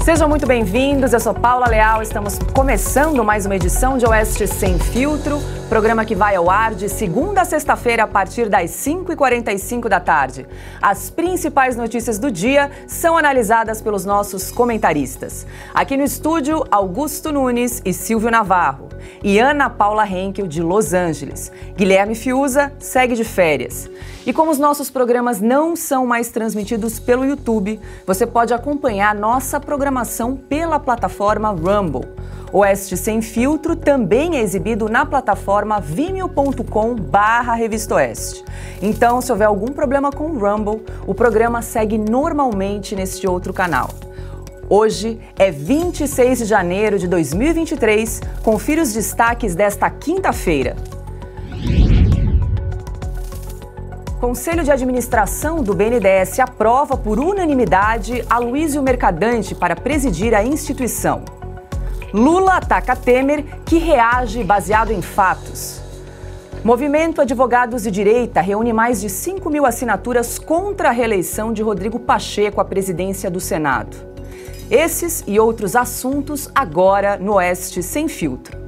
Sejam muito bem-vindos, eu sou Paula Leal, estamos começando mais uma edição de Oeste Sem Filtro, programa que vai ao ar de segunda a sexta-feira a partir das 5h45 da tarde. As principais notícias do dia são analisadas pelos nossos comentaristas. Aqui no estúdio, Augusto Nunes e Silvio Navarro, e Ana Paula Henkel de Los Angeles. Guilherme Fiuza segue de férias. E como os nossos programas não são mais transmitidos pelo YouTube, você pode acompanhar nossa programação pela plataforma Rumble. Oeste Sem Filtro também é exibido na plataforma vimeo.com/Revista Oeste. Então, se houver algum problema com o Rumble, o programa segue normalmente neste outro canal. Hoje é 26 de janeiro de 2023. Confira os destaques desta quinta-feira. Conselho de Administração do BNDES aprova por unanimidade Aloysio Mercadante para presidir a instituição. Lula ataca Temer, que reage baseado em fatos. Movimento Advogados de Direita reúne mais de 5.000 assinaturas contra a reeleição de Rodrigo Pacheco à presidência do Senado. Esses e outros assuntos agora no Oeste Sem Filtro.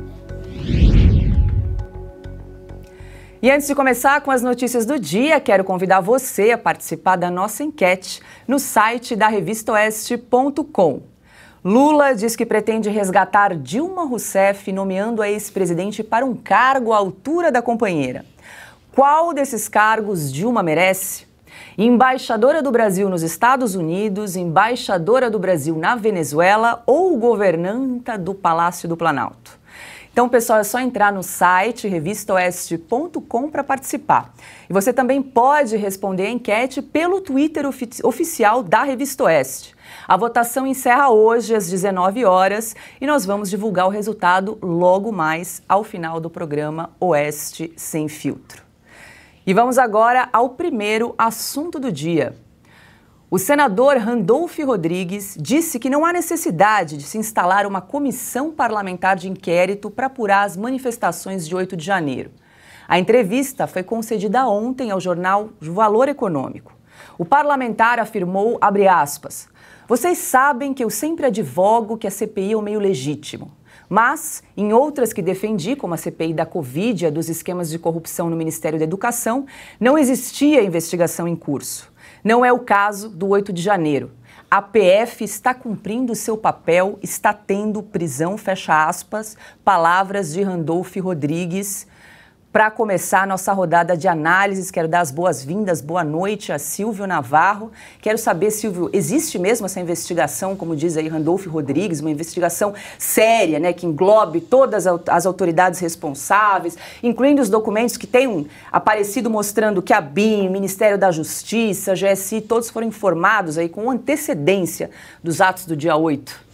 E antes de começar com as notícias do dia, quero convidar você a participar da nossa enquete no site da revistaoeste.com. Lula diz que pretende resgatar Dilma Rousseff, nomeando a ex-presidente para um cargo à altura da companheira. Qual desses cargos Dilma merece? Embaixadora do Brasil nos Estados Unidos, embaixadora do Brasil na Venezuela ou governanta do Palácio do Planalto? Então, pessoal, é só entrar no site revistaoeste.com para participar. E você também pode responder a enquete pelo Twitter oficial da Revista Oeste. A votação encerra hoje às 19 horas e nós vamos divulgar o resultado logo mais ao final do programa Oeste Sem Filtro. E vamos agora ao primeiro assunto do dia. O senador Randolph Rodrigues disse que não há necessidade de se instalar uma comissão parlamentar de inquérito para apurar as manifestações de 8 de janeiro. A entrevista foi concedida ontem ao jornal Valor Econômico. O parlamentar afirmou, abre aspas, "Vocês sabem que eu sempre advogo que a CPI é um meio legítimo. Mas, em outras que defendi, como a CPI da Covid e a dos esquemas de corrupção no Ministério da Educação, não existia investigação em curso. Não é o caso do 8 de janeiro. A PF está cumprindo seu papel, está tendo prisão, fecha aspas, palavras de Randolph Rodrigues. Para começar a nossa rodada de análises, quero dar as boas-vindas, boa noite a Silvio Navarro. Quero saber, Silvio, existe mesmo essa investigação, como diz aí Randolph Rodrigues, uma investigação séria, né, que englobe todas as autoridades responsáveis, incluindo os documentos que têm aparecido mostrando que a BIM, Ministério da Justiça, GSI, todos foram informados aí com antecedência dos atos do dia 8?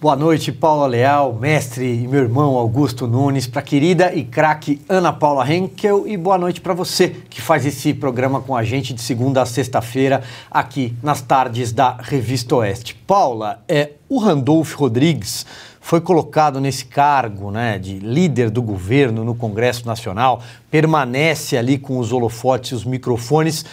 Boa noite, Paula Leal, mestre e meu irmão Augusto Nunes, para a querida e craque Ana Paula Henkel e boa noite para você que faz esse programa com a gente de segunda a sexta-feira aqui nas tardes da Revista Oeste. Paula, o Randolph Rodrigues foi colocado nesse cargo, né, de líder do governo no Congresso Nacional, permanece ali com os holofotes e os microfones,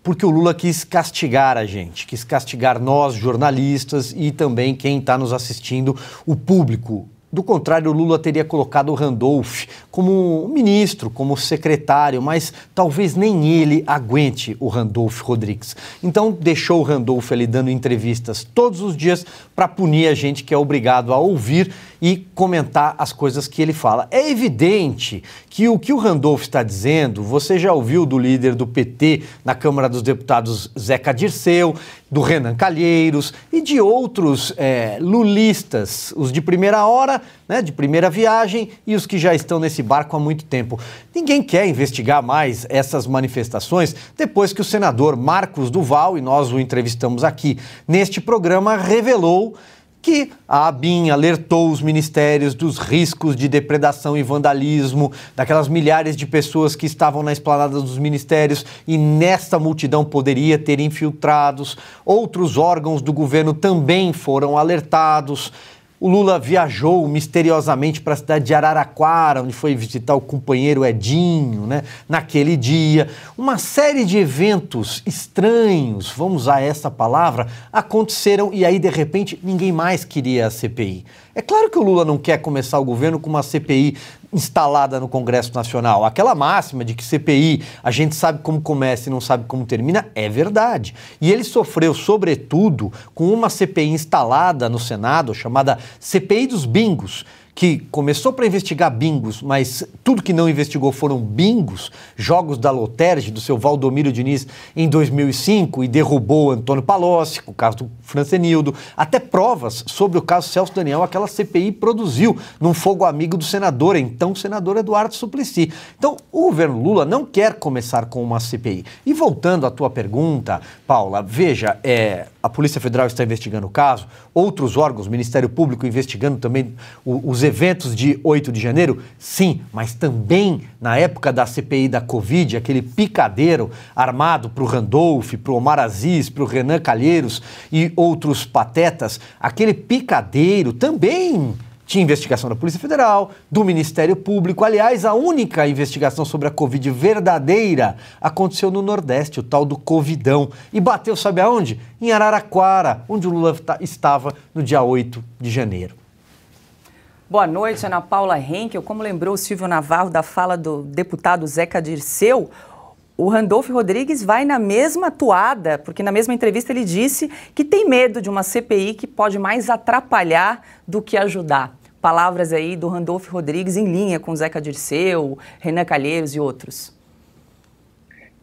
porque o Lula quis castigar a gente, quis castigar nós, jornalistas, e também quem está nos assistindo, o público. Do contrário, o Lula teria colocado o Randolph como ministro, como secretário, mas talvez nem ele aguente o Randolph Rodrigues. Então, deixou o Randolph ali dando entrevistas todos os dias para punir a gente que é obrigado a ouvir e comentar as coisas que ele fala. É evidente que o Randolph está dizendo, você já ouviu do líder do PT na Câmara dos Deputados, Zeca Dirceu, do Renan Calheiros e de outros lulistas, os de primeira hora, né, de primeira viagem e os que já estão nesse barco há muito tempo. Ninguém quer investigar mais essas manifestações depois que o senador Marcos Duval, e nós o entrevistamos aqui neste programa, revelou que a ABIN alertou os ministérios dos riscos de depredação e vandalismo, daquelas milhares de pessoas que estavam na esplanada dos ministérios e nessa multidão poderia ter infiltrados. Outros órgãos do governo também foram alertados. O Lula viajou misteriosamente para a cidade de Araraquara, onde foi visitar o companheiro Edinho, né? Naquele dia. Uma série de eventos estranhos, vamos usar essa palavra, aconteceram e aí, de repente, ninguém mais queria a CPI. É claro que o Lula não quer começar o governo com uma CPI instalada no Congresso Nacional. Aquela máxima de que CPI a gente sabe como começa e não sabe como termina é verdade. E ele sofreu, sobretudo, com uma CPI instalada no Senado, chamada CPI dos bingos, que começou para investigar bingos, mas tudo que não investigou foram bingos, jogos da Lotérgia, do seu Valdomiro Diniz, em 2005, e derrubou Antônio Palocci, o caso do Francenildo, até provas sobre o caso Celso Daniel, aquela CPI produziu num fogo amigo do senador, então senador Eduardo Suplicy. Então, o governo Lula não quer começar com uma CPI. E voltando à tua pergunta, Paula, veja, a Polícia Federal está investigando o caso, outros órgãos, o Ministério Público investigando também os eventos de 8 de janeiro, sim, mas também na época da CPI da Covid, aquele picadeiro armado para o Randolph, para o Omar Aziz, para o Renan Calheiros e outros patetas, aquele picadeiro também tinha investigação da Polícia Federal, do Ministério Público. Aliás, a única investigação sobre a Covid verdadeira aconteceu no Nordeste, o tal do Covidão. E bateu, sabe aonde? Em Araraquara, onde o Lula estava no dia 8 de janeiro. Boa noite, Ana Paula Henkel. Como lembrou o Silvio Navarro da fala do deputado Zeca Dirceu, o Randolph Rodrigues vai na mesma toada, porque na mesma entrevista ele disse que tem medo de uma CPI que pode mais atrapalhar do que ajudar. Palavras aí do Randolph Rodrigues em linha com Zeca Dirceu, Renan Calheiros e outros.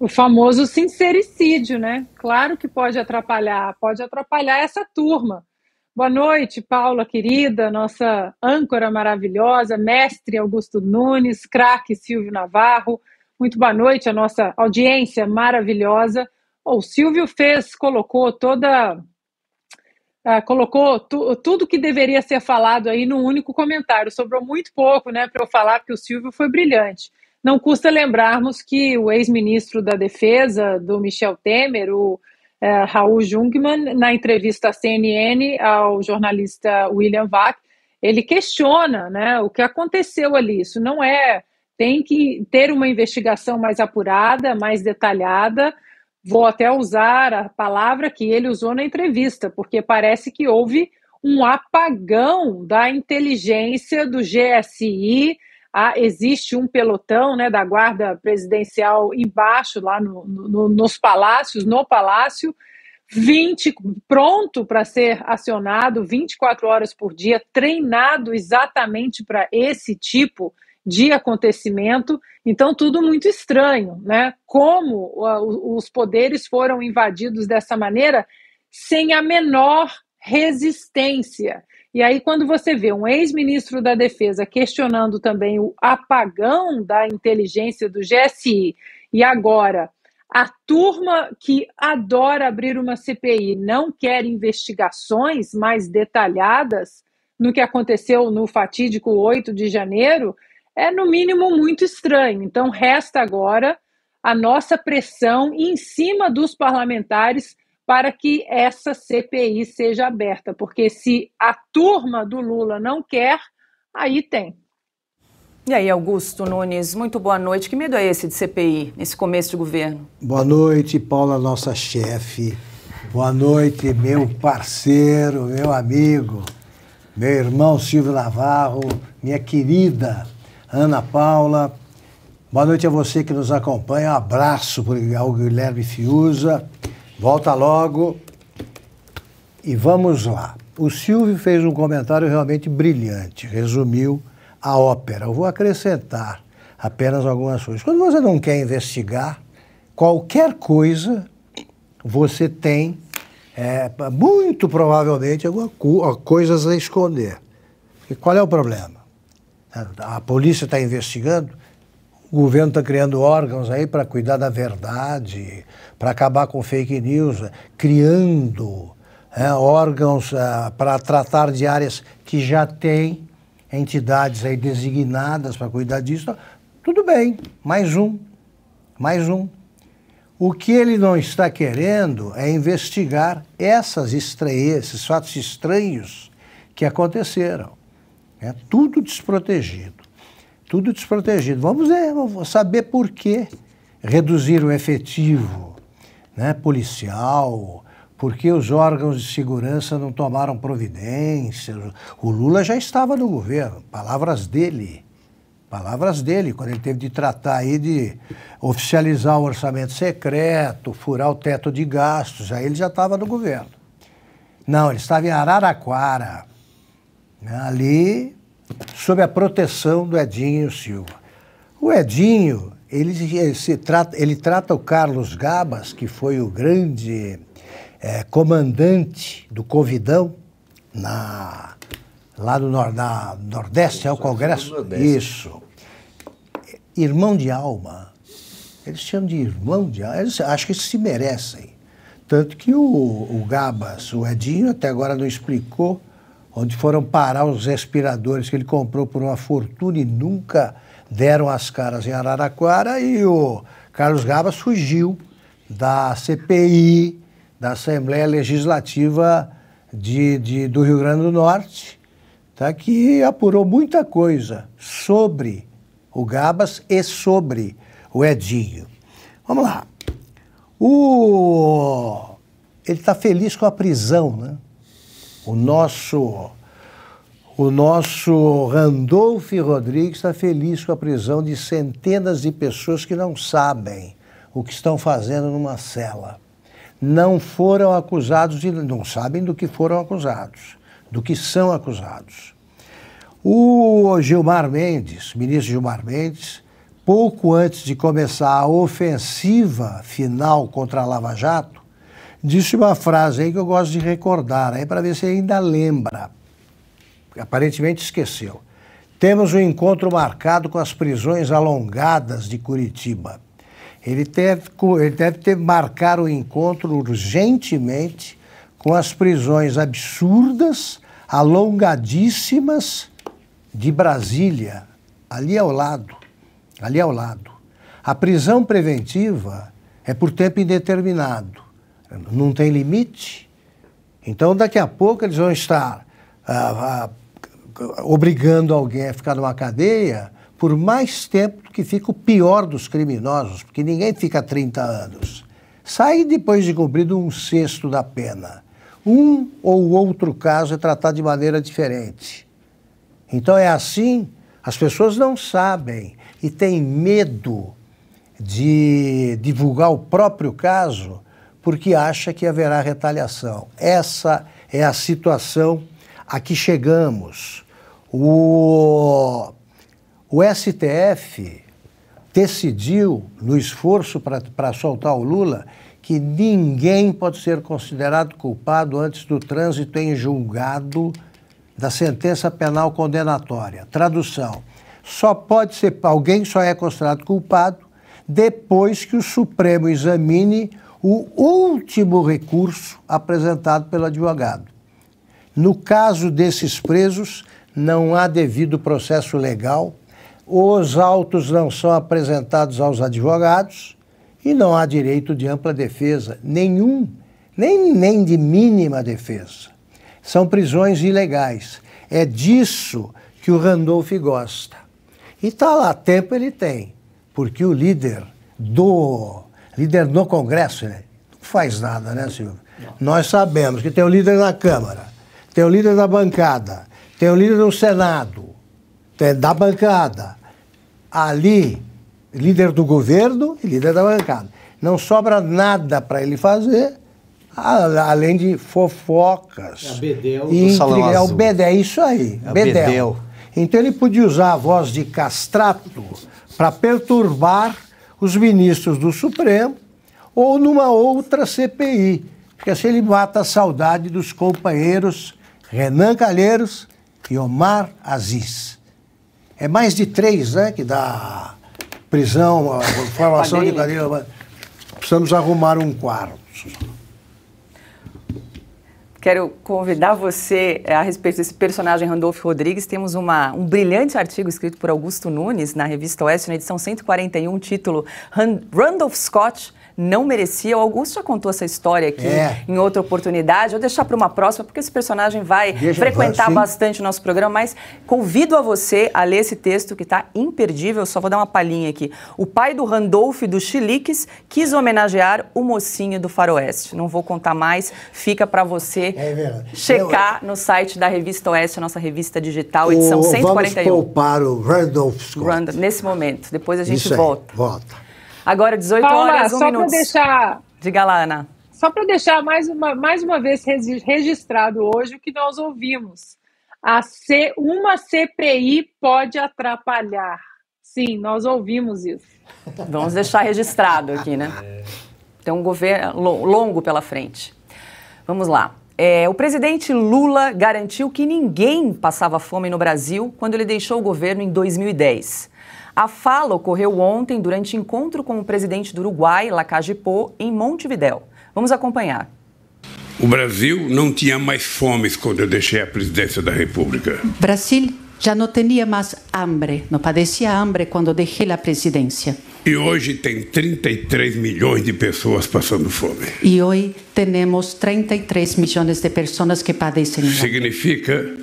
O famoso sincericídio, né? Claro que pode atrapalhar essa turma. Boa noite, Paula, querida, nossa âncora maravilhosa, mestre Augusto Nunes, craque Silvio Navarro. Muito boa noite à nossa audiência maravilhosa. O Silvio colocou tudo que deveria ser falado aí num único comentário. Sobrou muito pouco, né, para eu falar, porque o Silvio foi brilhante. Não custa lembrarmos que o ex-ministro da Defesa, do Michel Temer, o Raul Jungmann, na entrevista à CNN ao jornalista William Vac, ele questiona, né, o que aconteceu ali. Isso não tem que ter uma investigação mais apurada, mais detalhada. Vou até usar a palavra que ele usou na entrevista, porque parece que houve um apagão da inteligência do GSI. Existe um pelotão, né, da guarda presidencial embaixo, lá nos palácios, no palácio, pronto para ser acionado 24 horas por dia, treinado exatamente para esse tipo de acontecimento. Então, tudo muito estranho, né? Como os poderes foram invadidos dessa maneira, sem a menor resistência. E aí, quando você vê um ex-ministro da Defesa questionando também o apagão da inteligência do GSI, e agora a turma que adora abrir uma CPI não quer investigações mais detalhadas no que aconteceu no fatídico 8 de janeiro, é no mínimo muito estranho. Então, resta agora a nossa pressão em cima dos parlamentares para que essa CPI seja aberta, porque se a turma do Lula não quer, aí tem. E aí, Augusto Nunes, muito boa noite. Que medo é esse de CPI, nesse começo de governo? Boa noite, Paula, nossa chefe. Boa noite, meu parceiro, meu amigo, meu irmão Silvio Navarro, minha querida Ana Paula. Boa noite a você que nos acompanha. Um abraço ao Guilherme Fiuza. Volta logo e vamos lá. O Silvio fez um comentário realmente brilhante, resumiu a ópera. Eu vou acrescentar apenas algumas coisas. Quando você não quer investigar qualquer coisa, você tem, muito provavelmente, coisas a esconder. E qual é o problema? A polícia está investigando, o governo está criando órgãos aí para cuidar da verdade, para acabar com fake news, criando órgãos para tratar de áreas que já tem entidades aí designadas para cuidar disso. Tudo bem, mais um. O que ele não está querendo é investigar esses fatos estranhos que aconteceram. Tudo desprotegido. Tudo desprotegido. Vamos saber por que reduzir o efetivo, né, policial, por que os órgãos de segurança não tomaram providências. O Lula já estava no governo, palavras dele, quando ele teve de tratar aí de oficializar o orçamento secreto, furar o teto de gastos, aí ele já estava no governo. Não, ele estava em Araraquara, né, ali sob a proteção do Edinho Silva. O Edinho, ele trata o Carlos Gabas, que foi o grande comandante do Covidão, lá no Nordeste, é o Congresso? Isso. Irmão de alma. Eles chamam de irmão de alma. Acho que eles se merecem. Tanto que o Gabas, o Edinho, até agora não explicou onde foram parar os respiradores que ele comprou por uma fortuna e nunca deram as caras em Araraquara, e o Carlos Gabas fugiu da CPI, da Assembleia Legislativa do Rio Grande do Norte, tá, que apurou muita coisa sobre o Gabas e sobre o Edinho. Vamos lá. Ele está feliz com a prisão, né? O nosso Randolph Rodrigues está feliz com a prisão de centenas de pessoas que não sabem o que estão fazendo numa cela. Não foram acusados, não sabem do que foram acusados, do que são acusados. O Gilmar Mendes, ministro Gilmar Mendes, pouco antes de começar a ofensiva final contra a Lava Jato, disse uma frase aí que eu gosto de recordar, aí para ver se ainda lembra. Aparentemente esqueceu. Temos um encontro marcado com as prisões alongadas de Curitiba. Ele deve marcar o encontro urgentemente com as prisões absurdas, alongadíssimas de Brasília, ali ao lado. A prisão preventiva é por tempo indeterminado. Não tem limite. Então, daqui a pouco, eles vão estar obrigando alguém a ficar numa cadeia por mais tempo do que fica o pior dos criminosos, porque ninguém fica 30 anos. Sai depois de cumprido 1/6 da pena. Um ou outro caso é tratado de maneira diferente. Então, é assim, as pessoas não sabem e têm medo de divulgar o próprio caso, porque acha que haverá retaliação. Essa é a situação a que chegamos. O STF decidiu, no esforço para soltar o Lula, que ninguém pode ser considerado culpado antes do trânsito em julgado da sentença penal condenatória. Tradução: alguém só é considerado culpado depois que o Supremo examine o último recurso apresentado pelo advogado. No caso desses presos, não há devido processo legal, os autos não são apresentados aos advogados e não há direito de ampla defesa, nenhum, nem de mínima defesa. São prisões ilegais. É disso que o Randolph gosta. E tá lá, tempo ele tem, porque o líder no Congresso, né, não faz nada, né, Silvio? Não. Nós sabemos que tem o líder na Câmara, tem o líder da bancada, tem o líder no Senado, tem da bancada. Ali, líder do governo e líder da bancada. Não sobra nada para ele fazer, além de fofocas. É a Bedel do Salão Azul. É o Bedel, é isso aí, é Bedel. Então ele podia usar a voz de castrato para perturbar os ministros do Supremo ou numa outra CPI, porque assim ele mata a saudade dos companheiros Renan Calheiros e Omar Aziz. É mais de 3, né, que dá prisão, formação de cadeia. Precisamos arrumar um quarto. Quero convidar você a respeito desse personagem Randolph Rodrigues. Temos um brilhante artigo escrito por Augusto Nunes na revista Oeste, na edição 141, título Randolph Scott, não merecia. O Augusto já contou essa história aqui em outra oportunidade. Vou deixar para uma próxima, porque esse personagem vai frequentar bastante o nosso programa, mas convido a você a ler esse texto que está imperdível. Só vou dar uma palhinha aqui. O pai do Randolph do Chiliques quis homenagear o mocinho do Faroeste. Não vou contar mais, fica para você checar no site da Revista Oeste, a nossa revista digital, edição 141. Vamos poupar o Randolph Scott. Nesse momento, depois a gente Isso volta. Volta. Agora, 18 Paula, horas, 1 minuto. Diga lá, Ana. Só para deixar mais uma vez registrado hoje o que nós ouvimos. Uma CPI pode atrapalhar. Sim, nós ouvimos isso. Vamos deixar registrado aqui, né? Tem um governo longo pela frente. Vamos lá. O presidente Lula garantiu que ninguém passava fome no Brasil quando ele deixou o governo em 2010. A fala ocorreu ontem durante encontro com o presidente do Uruguai, Lacalle Pou, em Montevidéu. Vamos acompanhar. O Brasil não tinha mais fome quando eu deixei a presidência da República. Brasil já não tinha mais hambre, não padecia hambre quando deixei a presidência. E hoje tem 33 milhões de pessoas passando fome. E hoje temos 33 milhões de pessoas que padecem. Significa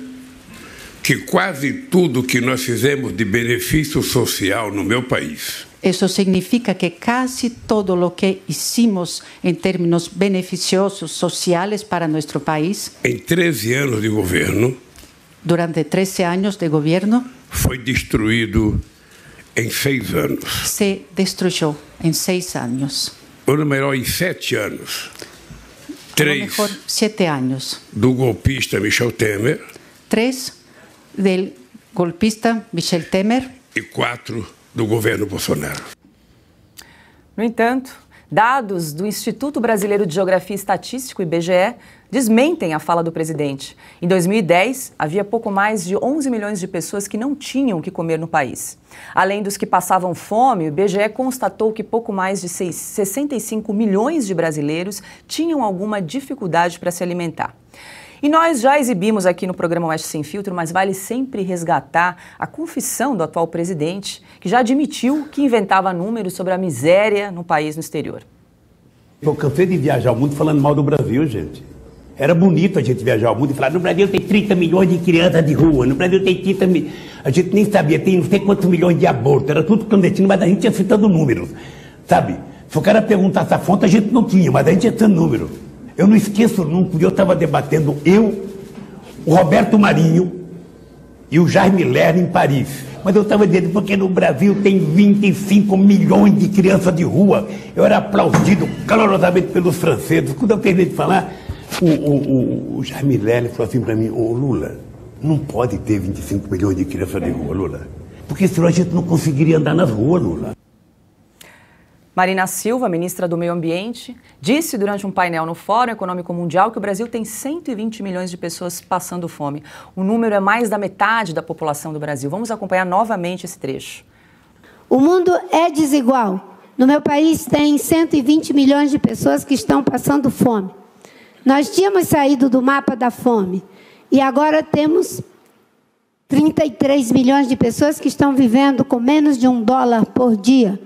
que quase tudo que nós fizemos de benefício social no meu país. Isso significa que quase todo o que hicimos em termos beneficiosos sociais para nosso país, em 13 anos de governo, durante 13 anos de governo, foi destruído em 6 anos. Se destruiu em 6 anos. Ou melhor, em 7 anos. 3 7 anos. Do golpista Michel Temer. 3 do golpista Michel Temer. E 4 do governo Bolsonaro. No entanto, dados do Instituto Brasileiro de Geografia e Estatística, IBGE, desmentem a fala do presidente. Em 2010, havia pouco mais de 11 milhões de pessoas que não tinham o que comer no país. Além dos que passavam fome, o IBGE constatou que pouco mais de 65 milhões de brasileiros tinham alguma dificuldade para se alimentar. E nós já exibimos aqui no programa Oeste Sem Filtro, mas vale sempre resgatar a confissão do atual presidente, que já admitiu que inventava números sobre a miséria no país no exterior. Eu cansei de viajar o mundo falando mal do Brasil, gente. Era bonito a gente viajar o mundo e falar, no Brasil tem 30 milhões de crianças de rua, no Brasil tem 30 milhões... A gente nem sabia, tem não sei quantos milhões de abortos, era tudo clandestino, mas a gente ia citando números, sabe? Se o cara perguntasse a fonte, a gente não tinha, mas a gente ia citando números. Eu não esqueço nunca, eu estava debatendo, o Roberto Marinho e o Jaime Lerner em Paris. Mas eu estava dizendo, porque no Brasil tem 25 milhões de crianças de rua. Eu era aplaudido calorosamente pelos franceses. Quando eu terminei de falar, o Jaime Lerner falou assim para mim, ô Lula, não pode ter 25 milhões de crianças de rua, Lula. Porque senão a gente não conseguiria andar nas ruas, Lula. Marina Silva, ministra do Meio Ambiente, disse durante um painel no Fórum Econômico Mundial que o Brasil tem 120 milhões de pessoas passando fome. O número é mais da metade da população do Brasil. Vamos acompanhar novamente esse trecho. O mundo é desigual. No meu país tem 120 milhões de pessoas que estão passando fome. Nós tínhamos saído do mapa da fome e agora temos 33 milhões de pessoas que estão vivendo com menos de $1 por dia.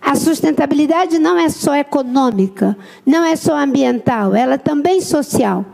A sustentabilidade não é só econômica, não é só ambiental, ela é também social.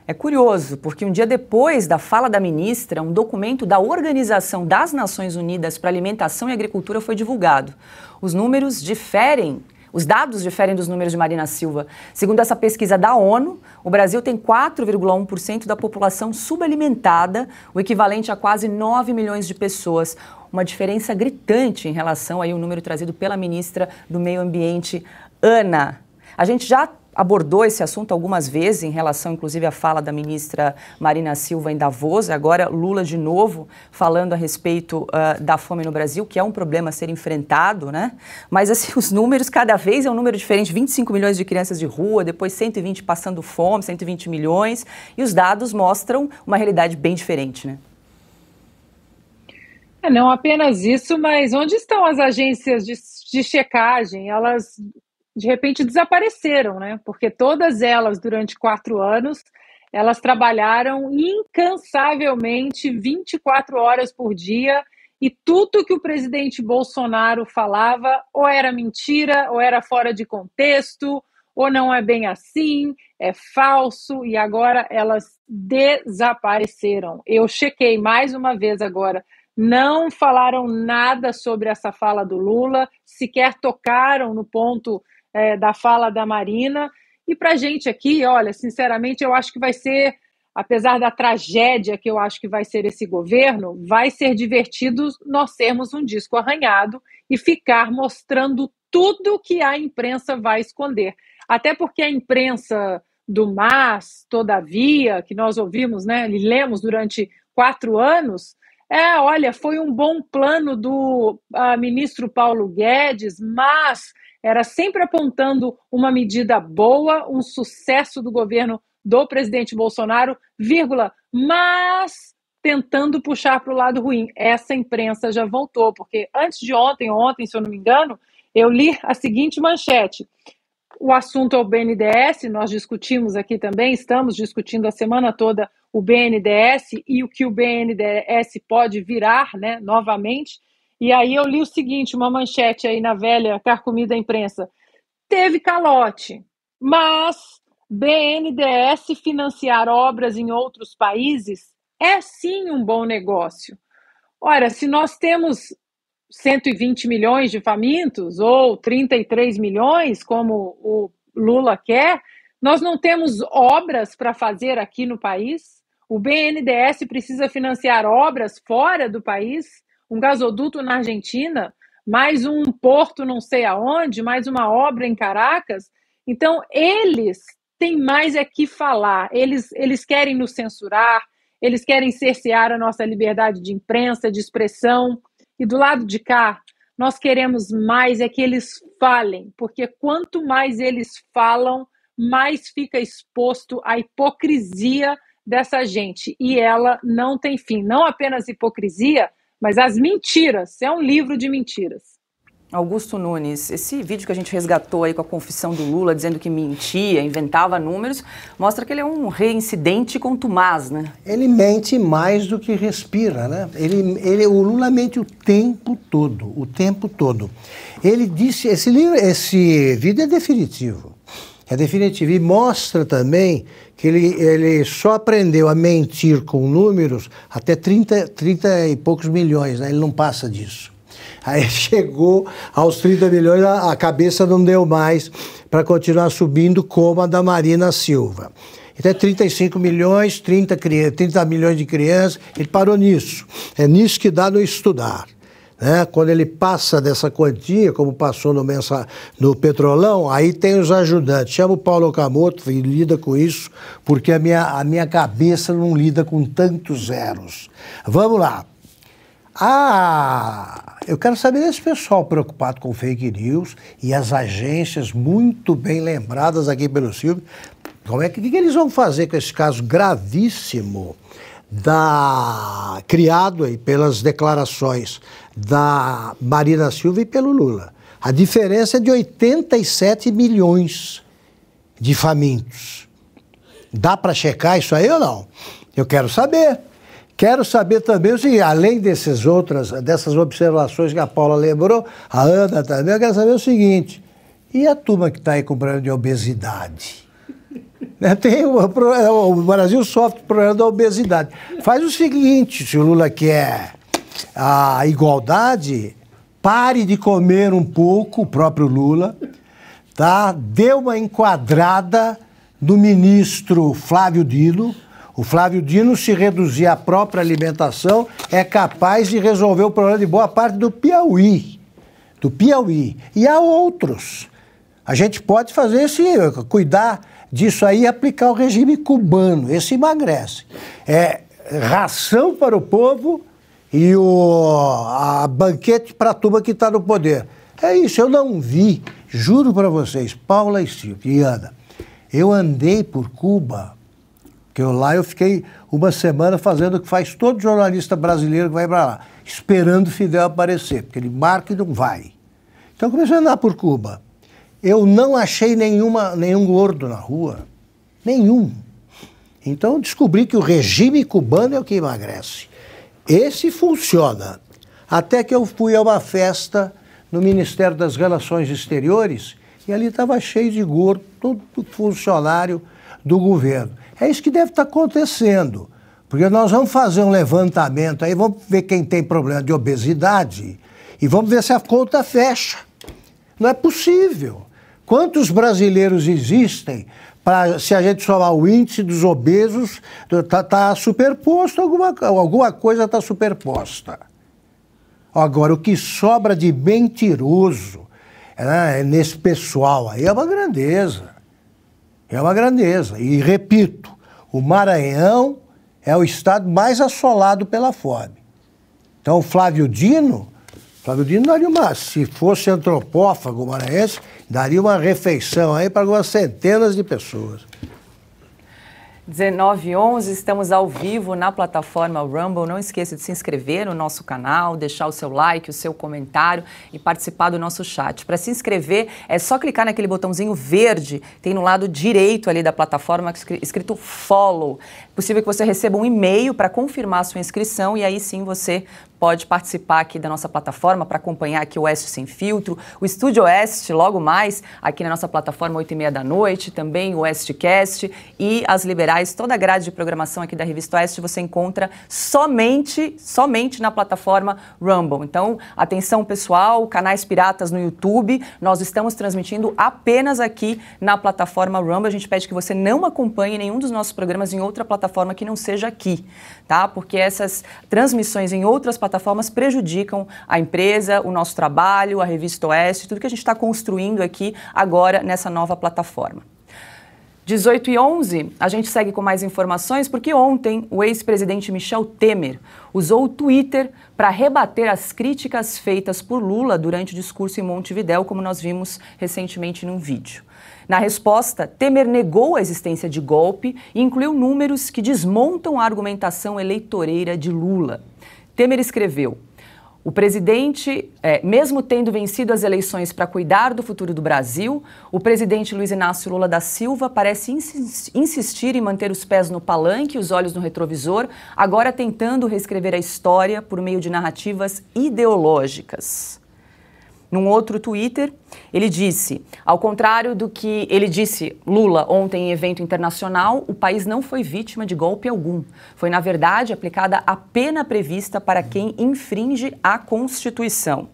É curioso, porque um dia depois da fala da ministra, um documento da Organização das Nações Unidas para Alimentação e Agricultura foi divulgado. Os números diferem, os dados diferem dos números de Marina Silva. Segundo essa pesquisa da ONU, o Brasil tem 4,1% da população subalimentada, o equivalente a quase 9 milhões de pessoas. Uma diferença gritante em relação aí ao número trazido pela ministra do Meio Ambiente, Ana. A gente já abordou esse assunto algumas vezes em relação, inclusive, à fala da ministra Marina Silva em Davos. Agora, Lula de novo falando a respeito da fome no Brasil, que é um problema a ser enfrentado, né? Mas, assim, os números, cada vez é um número diferente. 25 milhões de crianças de rua, depois 120 passando fome, 120 milhões. E os dados mostram uma realidade bem diferente, né? Não apenas isso, mas onde estão as agências de checagem? Elas, de repente, desapareceram, né? Porque todas elas, durante 4 anos, elas trabalharam incansavelmente 24 horas por dia e tudo que o presidente Bolsonaro falava ou era mentira, ou era fora de contexto, ou não é bem assim, é falso, e agora elas desapareceram. Eu chequei mais uma vez agora, não falaram nada sobre essa fala do Lula, sequer tocaram no ponto da fala da Marina, e para a gente aqui, olha, sinceramente, eu acho que vai ser, apesar da tragédia que eu acho que vai ser esse governo, vai ser divertido nós sermos um disco arranhado e ficar mostrando tudo que a imprensa vai esconder. Até porque a imprensa do MAS, todavia, que nós ouvimos, né, e lemos durante 4 anos, olha, foi um bom plano do ministro Paulo Guedes, mas era sempre apontando uma medida boa, um sucesso do governo do presidente Bolsonaro, mas tentando puxar para o lado ruim. Essa imprensa já voltou, porque antes de ontem, se eu não me engano, eu li a seguinte manchete. O assunto é o BNDES, nós discutimos aqui também, estamos discutindo a semana toda o BNDES e o que o BNDES pode virar, né, novamente. E aí eu li o seguinte, uma manchete aí na velha carcomida imprensa. Teve calote, mas BNDES financiar obras em outros países é sim um bom negócio. Ora, se nós temos 120 milhões de famintos ou 33 milhões, como o Lula quer, nós não temos obras para fazer aqui no país. O BNDES precisa financiar obras fora do país, um gasoduto na Argentina, mais um porto não sei aonde, mais uma obra em Caracas. Então, eles têm mais é que falar. Eles querem nos censurar, eles querem cercear a nossa liberdade de imprensa, de expressão. E do lado de cá, nós queremos mais é que eles falem, porque quanto mais eles falam, mais fica exposto à hipocrisia dessa gente. E ela não tem fim. Não apenas hipocrisia, mas as mentiras. É um livro de mentiras. Augusto Nunes, esse vídeo que a gente resgatou aí com a confissão do Lula, dizendo que mentia, inventava números, mostra que ele é um reincidente contumaz, né? Ele mente mais do que respira, né? O Lula mente o tempo todo. Ele disse, esse vídeo é definitivo. E mostra também que ele só aprendeu a mentir com números até 30 e poucos milhões, né? Ele não passa disso. Aí chegou aos 30 milhões, a cabeça não deu mais para continuar subindo como a da Marina Silva. Então é 35 milhões, 30 milhões de crianças, ele parou nisso. É nisso que dá no estudar. Né? Quando ele passa dessa quantia, como passou no Petrolão, aí tem os ajudantes. Chama o Paulo Okamoto e lida com isso, porque a minha cabeça não lida com tantos zeros. Vamos lá. Eu quero saber desse pessoal preocupado com fake news e as agências muito bem lembradas aqui pelo Silvio. O que eles vão fazer com esse caso gravíssimo criado aí pelas declarações da Marina Silva e pelo Lula? A diferença é de 87 milhões de famintos. Dá para checar isso aí ou não? Eu quero saber. Quero saber também, além dessas observações que a Paula lembrou, a Ana também, eu quero saber o seguinte, e a turma que está aí com problema de obesidade? O Brasil sofre problema da obesidade. Faz o seguinte, se o Lula quer a igualdade, pare de comer um pouco, o próprio Lula, tá? Dê uma enquadrada do ministro Flávio Dino. O Flávio Dino, se reduzir à própria alimentação, é capaz de resolver o problema de boa parte do Piauí. E há outros. A gente pode cuidar disso aí e aplicar o regime cubano. Esse emagrece. É ração para o povo e a banquete para a turma que está no poder. É isso, eu não vi, juro para vocês, Paula e Silvia e Ana, eu andei por Cuba. Porque lá eu fiquei uma semana fazendo o que faz todo jornalista brasileiro que vai para lá, esperando o Fidel aparecer, porque ele marca e não vai. Então eu comecei a andar por Cuba. Eu não achei nenhum gordo na rua. Nenhum. Então descobri que o regime cubano é o que emagrece. Esse funciona. Até que eu fui a uma festa no Ministério das Relações Exteriores e ali estava cheio de gordo, todo funcionário do governo. É isso que deve estar acontecendo, porque nós vamos fazer um levantamento aí, vamos ver quem tem problema de obesidade e vamos ver se a conta fecha. Não é possível. Quantos brasileiros existem? Se a gente somar o índice dos obesos, está superposto, alguma coisa está superposta. Agora, o que sobra de mentiroso nesse pessoal aí é uma grandeza. É uma grandeza. E repito, o Maranhão é o estado mais assolado pela fome. Então, o Flávio Dino daria se fosse antropófago maranhense, daria uma refeição aí para algumas centenas de pessoas. 19h11, estamos ao vivo na plataforma Rumble. Não esqueça de se inscrever no nosso canal, deixar o seu like, o seu comentário e participar do nosso chat. Para se inscrever, é só clicar naquele botãozinho verde, tem no lado direito ali da plataforma escrito Follow. É possível que você receba um e-mail para confirmar a sua inscrição e aí sim você pode participar aqui da nossa plataforma para acompanhar aqui o Oeste Sem Filtro, o Estúdio Oeste, logo mais, aqui na nossa plataforma, 8h30 da noite, também o Oestecast e as liberais, toda a grade de programação aqui da Revista Oeste você encontra somente na plataforma Rumble. Então, atenção pessoal, canais piratas no YouTube, nós estamos transmitindo apenas aqui na plataforma Rumble. A gente pede que você não acompanhe nenhum dos nossos programas em outra plataforma que não seja aqui, tá? Porque essas transmissões em outras plataformas prejudicam a empresa, o nosso trabalho, a Revista Oeste, tudo que a gente está construindo aqui agora nessa nova plataforma. 18h11, a gente segue com mais informações porque ontem o ex-presidente Michel Temer usou o Twitter para rebater as críticas feitas por Lula durante o discurso em Montevidéu, como nós vimos recentemente num vídeo. Na resposta, Temer negou a existência de golpe e incluiu números que desmontam a argumentação eleitoreira de Lula. Temer escreveu: o presidente, mesmo tendo vencido as eleições para cuidar do futuro do Brasil, o presidente Luiz Inácio Lula da Silva parece insistir em manter os pés no palanque e os olhos no retrovisor, agora tentando reescrever a história por meio de narrativas ideológicas. Num outro Twitter, ele disse, ao contrário do que ele disse Lula ontem em evento internacional, o país não foi vítima de golpe algum. Foi, na verdade, aplicada a pena prevista para quem infringe a Constituição.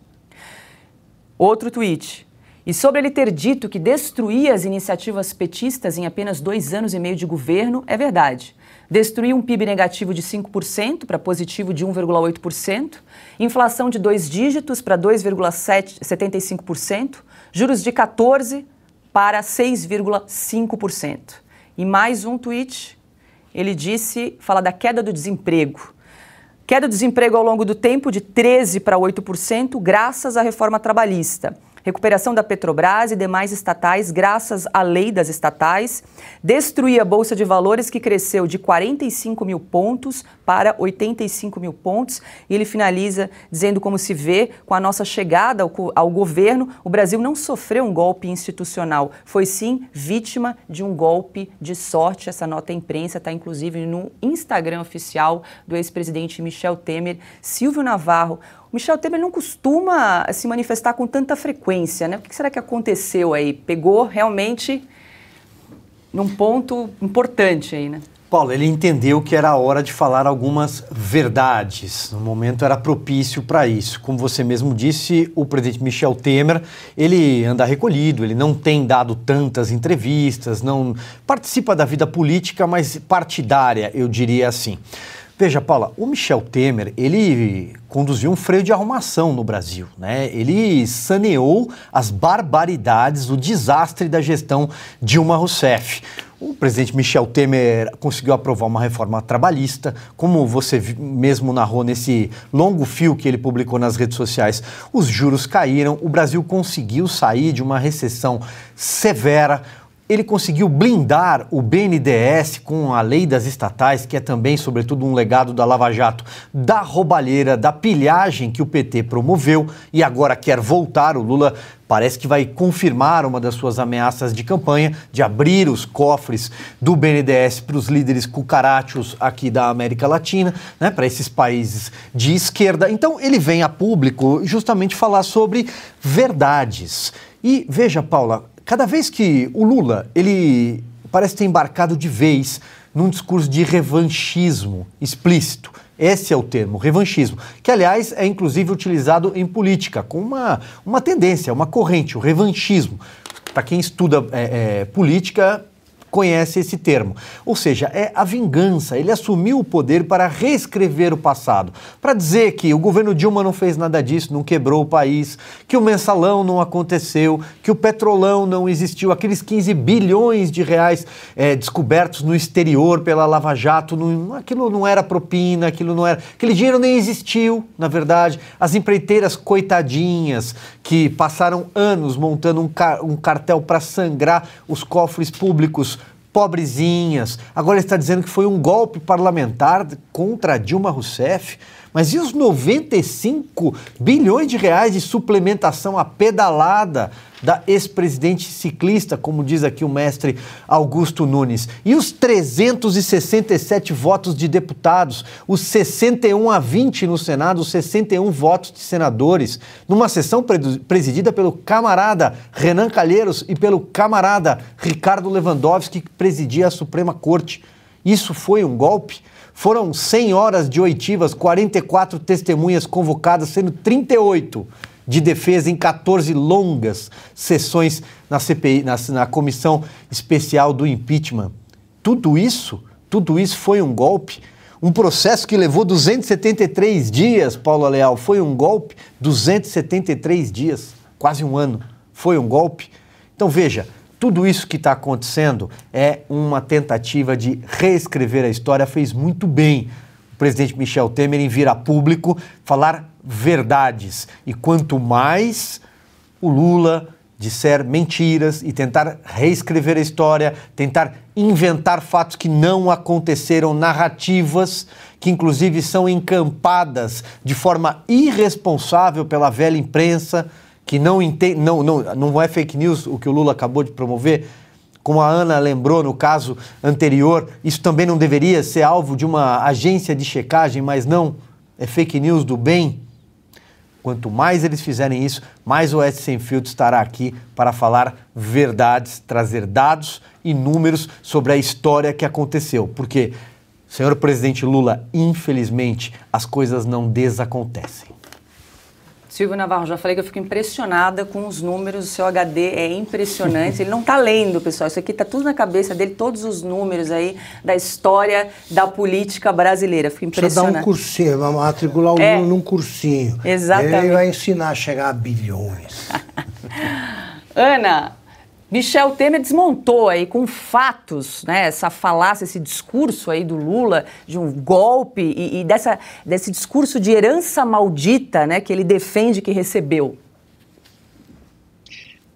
Outro tweet. E sobre ele ter dito que destruía as iniciativas petistas em apenas 2 anos e meio de governo, é verdade. Destruiu um PIB negativo de 5% para positivo de 1,8%, inflação de 2 dígitos para 2,75%, juros de 14% para 6,5%. E mais um tweet, ele disse, fala da queda do desemprego. Queda do desemprego ao longo do tempo de 13% para 8%, graças à reforma trabalhista. Recuperação da Petrobras e demais estatais graças à lei das estatais, destruir a Bolsa de Valores que cresceu de 45 mil pontos para 85 mil pontos. E ele finaliza dizendo como se vê, com a nossa chegada ao governo, o Brasil não sofreu um golpe institucional, foi sim vítima de um golpe de sorte. Essa nota à imprensa está inclusive no Instagram oficial do ex-presidente Michel Temer. Silvio Navarro, Michel Temer não costuma se manifestar com tanta frequência, né? O que será que aconteceu aí? Pegou realmente num ponto importante aí, né? Paulo, ele entendeu que era a hora de falar algumas verdades. No momento era propício para isso. Como você mesmo disse, o presidente Michel Temer, ele anda recolhido, ele não tem dado tantas entrevistas, não participa da vida política, mas partidária, eu diria assim. Veja, Paula, o Michel Temer, ele conduziu um freio de arrumação no Brasil, né? Ele saneou as barbaridades, o desastre da gestão Dilma Rousseff. O presidente Michel Temer conseguiu aprovar uma reforma trabalhista, como você mesmo narrou nesse longo fio que ele publicou nas redes sociais. Os juros caíram, o Brasil conseguiu sair de uma recessão severa. ele conseguiu blindar o BNDES com a lei das estatais, que é também, sobretudo, um legado da Lava Jato, da roubalheira, da pilhagem que o PT promoveu e agora quer voltar. O Lula parece que vai confirmar uma das suas ameaças de campanha de abrir os cofres do BNDES para os líderes cucarachos aqui da América Latina, né, para esses países de esquerda. Então ele vem a público justamente falar sobre verdades. E veja, Paula, cada vez que o Lula, ele parece ter embarcado de vez num discurso de revanchismo explícito. Esse é o termo, revanchismo, que, aliás, é inclusive utilizado em política, com uma tendência, uma corrente, o revanchismo. Para quem estuda política, conhece esse termo. Ou seja, é a vingança. Ele assumiu o poder para reescrever o passado, para dizer que o governo Dilma não fez nada disso, não quebrou o país, que o mensalão não aconteceu, que o petrolão não existiu, aqueles 15 bilhões de reais descobertos no exterior pela Lava Jato, aquilo não era propina, aquele dinheiro nem existiu, na verdade. As empreiteiras coitadinhas que passaram anos montando um cartel para sangrar os cofres públicos, pobrezinhas. Agora ele está dizendo que foi um golpe parlamentar contra Dilma Rousseff. Mas e os 95 bilhões de reais de suplementação à pedalada da ex-presidente ciclista, como diz aqui o mestre Augusto Nunes? E os 367 votos de deputados, os 61-20 no Senado, os 61 votos de senadores, numa sessão presidida pelo camarada Renan Calheiros e pelo camarada Ricardo Lewandowski, que presidia a Suprema Corte. Isso foi um golpe? Foram 100 horas de oitivas, 44 testemunhas convocadas, sendo 38 de defesa em 14 longas sessões na CPI, na Comissão Especial do Impeachment. Tudo isso foi um golpe. Um processo que levou 273 dias, Paulo Leal, foi um golpe. 273 dias, quase um ano, foi um golpe. Então veja, tudo isso que está acontecendo é uma tentativa de reescrever a história. Fez muito bem o presidente Michel Temer em vir a público falar verdades. E quanto mais o Lula disser mentiras e tentar reescrever a história, tentar inventar fatos que não aconteceram, narrativas que inclusive são encampadas de forma irresponsável pela velha imprensa, que não é fake news o que o Lula acabou de promover. Como a Ana lembrou no caso anterior, isso também não deveria ser alvo de uma agência de checagem, mas não, é fake news do bem. Quanto mais eles fizerem isso, mais o Oeste Sem Filtro estará aqui para falar verdades, trazer dados e números sobre a história que aconteceu. Porque, senhor presidente Lula, infelizmente, as coisas não desacontecem. Silvio Navarro, já falei que eu fico impressionada com os números, o seu HD é impressionante, ele não está lendo, pessoal, isso aqui está tudo na cabeça dele, todos os números aí da história da política brasileira, fico impressionada. Precisa dar um cursinho, vai matricular o Lula num cursinho. Exatamente. Ele vai ensinar a chegar a bilhões. Ana, Michel Temer desmontou aí com fatos, né, essa falácia, esse discurso aí do Lula de um golpe e desse discurso de herança maldita, né, que ele defende que recebeu.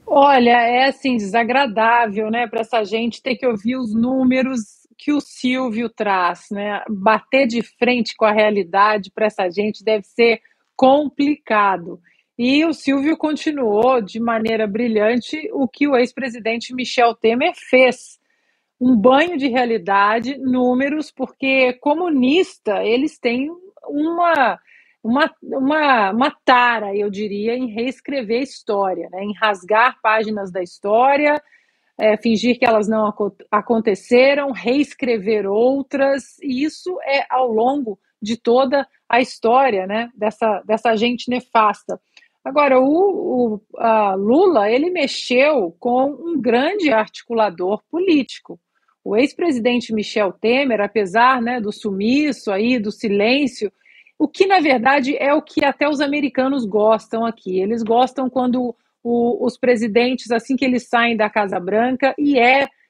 Olha, é assim, desagradável, né, para essa gente ter que ouvir os números que o Silvio traz, né, bater de frente com a realidade para essa gente deve ser complicado. E o Silvio continuou de maneira brilhante o que o ex-presidente Michel Temer fez. Um banho de realidade, números, porque comunista, eles têm uma tara, eu diria, em reescrever a história, né? Em rasgar páginas da história, fingir que elas não aconteceram, reescrever outras, e isso é ao longo de toda a história, né? dessa gente nefasta. Agora, o Lula, ele mexeu com um grande articulador político. O ex-presidente Michel Temer, apesar, né, do sumiço aí, do silêncio, o que, na verdade, é o que até os americanos gostam aqui. Eles gostam quando os presidentes, assim que eles saem da Casa Branca, e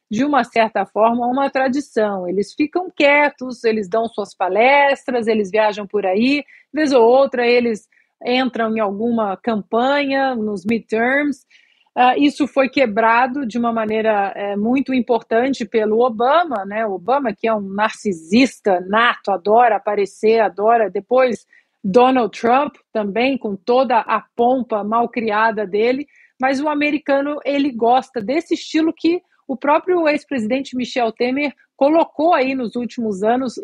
de uma certa forma, uma tradição. Eles ficam quietos, eles dão suas palestras, eles viajam por aí, vez ou outra eles entram em alguma campanha, nos midterms, Isso foi quebrado de uma maneira muito importante pelo Obama, né? O Obama, que é um narcisista nato, adora aparecer, adora. Depois, Donald Trump também, com toda a pompa mal criada dele. Mas o americano, ele gosta desse estilo que o próprio ex-presidente Michel Temer colocou aí nos últimos anos,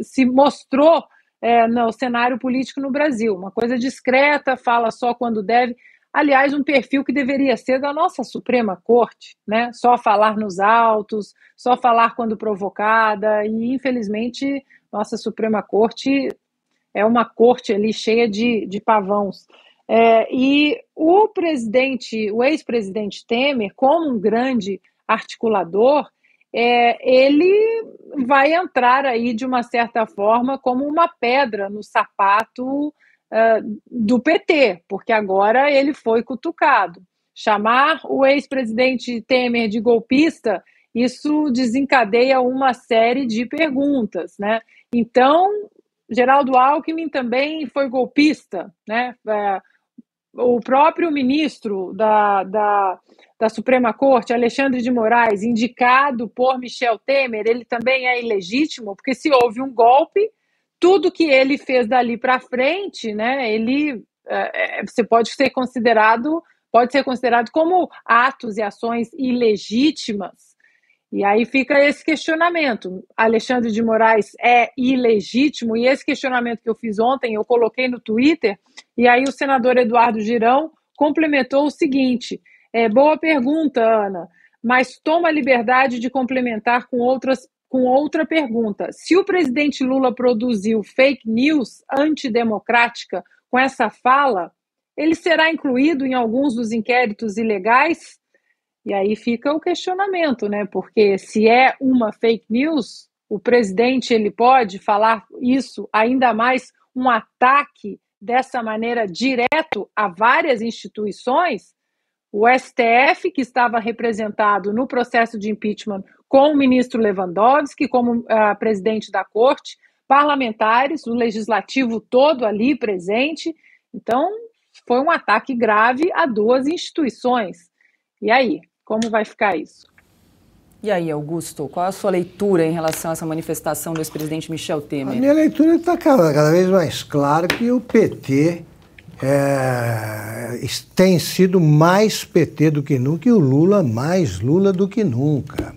se mostrou no cenário político no Brasil. Uma coisa discreta, fala só quando deve. Aliás, um perfil que deveria ser da nossa Suprema Corte, né? Só falar nos autos, só falar quando provocada, e infelizmente nossa Suprema Corte é uma corte ali cheia de pavãos. E o ex-presidente Temer, como um grande articulador, ele vai entrar aí de uma certa forma como uma pedra no sapato do PT, porque agora ele foi cutucado. Chamar o ex-presidente Temer de golpista, isso desencadeia uma série de perguntas, né? Então, Geraldo Alckmin também foi golpista, né? O próprio ministro da Suprema Corte, Alexandre de Moraes, indicado por Michel Temer, ele também é ilegítimo, porque se houve um golpe, tudo que ele fez dali para frente, né, pode ser considerado como atos e ações ilegítimas. E aí fica esse questionamento. Alexandre de Moraes é ilegítimo, e esse questionamento que eu fiz ontem, eu coloquei no Twitter, e aí o senador Eduardo Girão complementou o seguinte: boa pergunta, Ana, mas toma a liberdade de complementar com outra pergunta. Se o presidente Lula produziu fake news antidemocrática com essa fala, ele será incluído em alguns dos inquéritos ilegais? E aí fica o questionamento, né? Porque se é uma fake news, o presidente ele pode falar isso, ainda mais um ataque dessa maneira direto a várias instituições. O STF, que estava representado no processo de impeachment com o ministro Lewandowski, como presidente da corte, parlamentares, o legislativo todo ali presente. Então, foi um ataque grave a duas instituições. E aí, como vai ficar isso? E aí, Augusto, qual a sua leitura em relação a essa manifestação do ex-presidente Michel Temer? A minha leitura está cada vez mais clara que o PT tem sido mais PT do que nunca, e o Lula mais Lula do que nunca.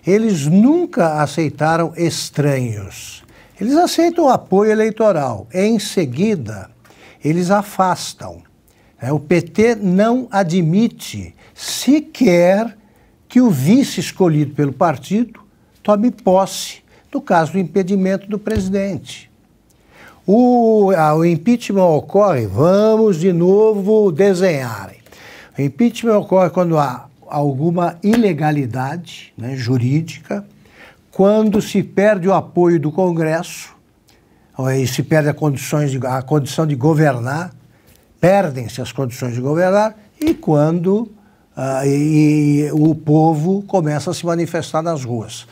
Eles nunca aceitaram estranhos. Eles aceitam o apoio eleitoral. Em seguida, eles afastam. O PT não admite sequer que o vice escolhido pelo partido tome posse no caso do impedimento do presidente. O impeachment ocorre, vamos de novo desenhar. O impeachment ocorre quando há alguma ilegalidade, né, jurídica, quando se perde o apoio do Congresso, e se perde a condição de governar, perdem-se as condições de governar, e quando o povo começa a se manifestar nas ruas.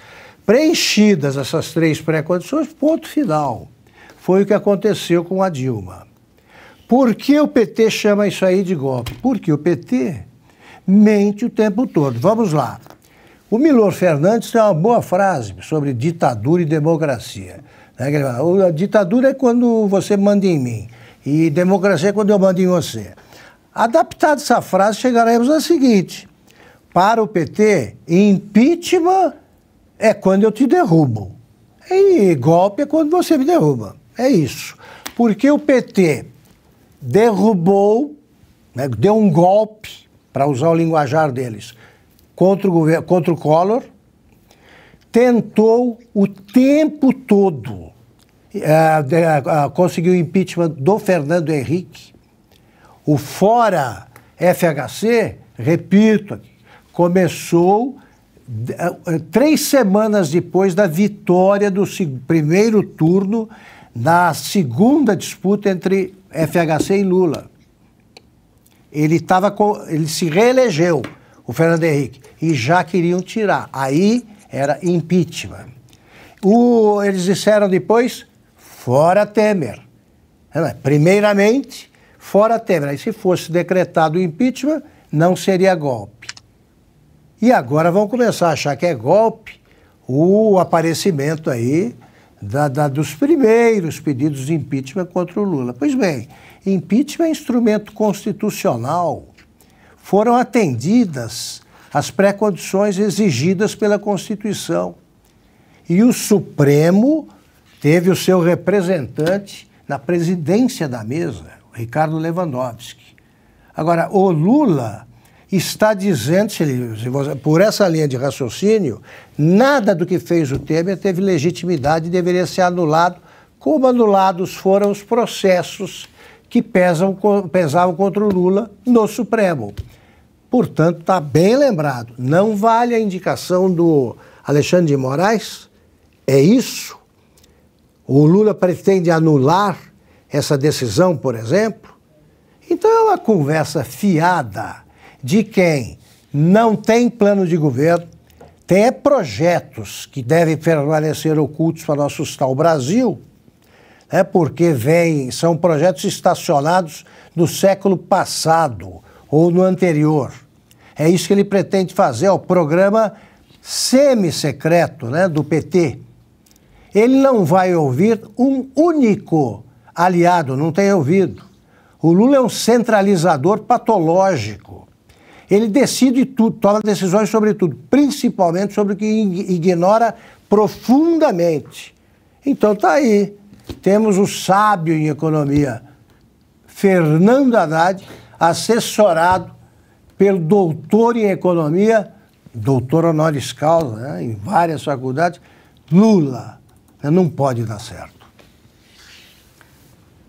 Preenchidas essas três pré-condições, ponto final. Foi o que aconteceu com a Dilma. Por que o PT chama isso aí de golpe? Porque o PT mente o tempo todo. Vamos lá. O Milor Fernandes tem uma boa frase sobre ditadura e democracia. A ditadura é quando você manda em mim, e democracia é quando eu mando em você. Adaptado essa frase, chegaremos ao seguinte: para o PT, impeachment é quando eu te derrubo, e golpe é quando você me derruba. É isso. Porque o PT derrubou, né, deu um golpe, para usar o linguajar deles, contra o Collor, tentou o tempo todo conseguir o impeachment do Fernando Henrique. O fora FHC, repito, começou 3 semanas depois da vitória do primeiro turno na segunda disputa entre FHC e Lula. Ele se reelegeu, o Fernando Henrique, e já queriam tirar. Aí era impeachment. Eles disseram depois, fora Temer. Primeiramente, fora Temer. Aí se fosse decretado o impeachment, não seria golpe. E agora vão começar a achar que é golpe o aparecimento aí dos primeiros pedidos de impeachment contra o Lula. Pois bem, impeachment é instrumento constitucional. Foram atendidas as pré-condições exigidas pela Constituição. E o Supremo teve o seu representante na presidência da mesa, o Ricardo Lewandowski. Agora, o Lula está dizendo, por essa linha de raciocínio, nada do que fez o Temer teve legitimidade e deveria ser anulado, como anulados foram os processos que pesavam contra o Lula no Supremo. Portanto, está bem lembrado, não vale a indicação do Alexandre de Moraes, é isso? O Lula pretende anular essa decisão, por exemplo? Então é uma conversa fiada de quem não tem plano de governo, tem projetos que devem permanecer ocultos para não assustar o Brasil, porque são projetos estacionados no século passado ou no anterior. É isso que ele pretende fazer, o programa semi-secreto, do PT. Ele não vai ouvir um único aliado, não tem ouvido. O Lula é um centralizador patológico. Ele decide tudo, toma decisões sobre tudo, principalmente sobre o que ignora profundamente. Então tá aí, temos o sábio em economia, Fernando Haddad, assessorado pelo doutor em economia, doutor honoris causa, em várias faculdades, Lula. Não pode dar certo.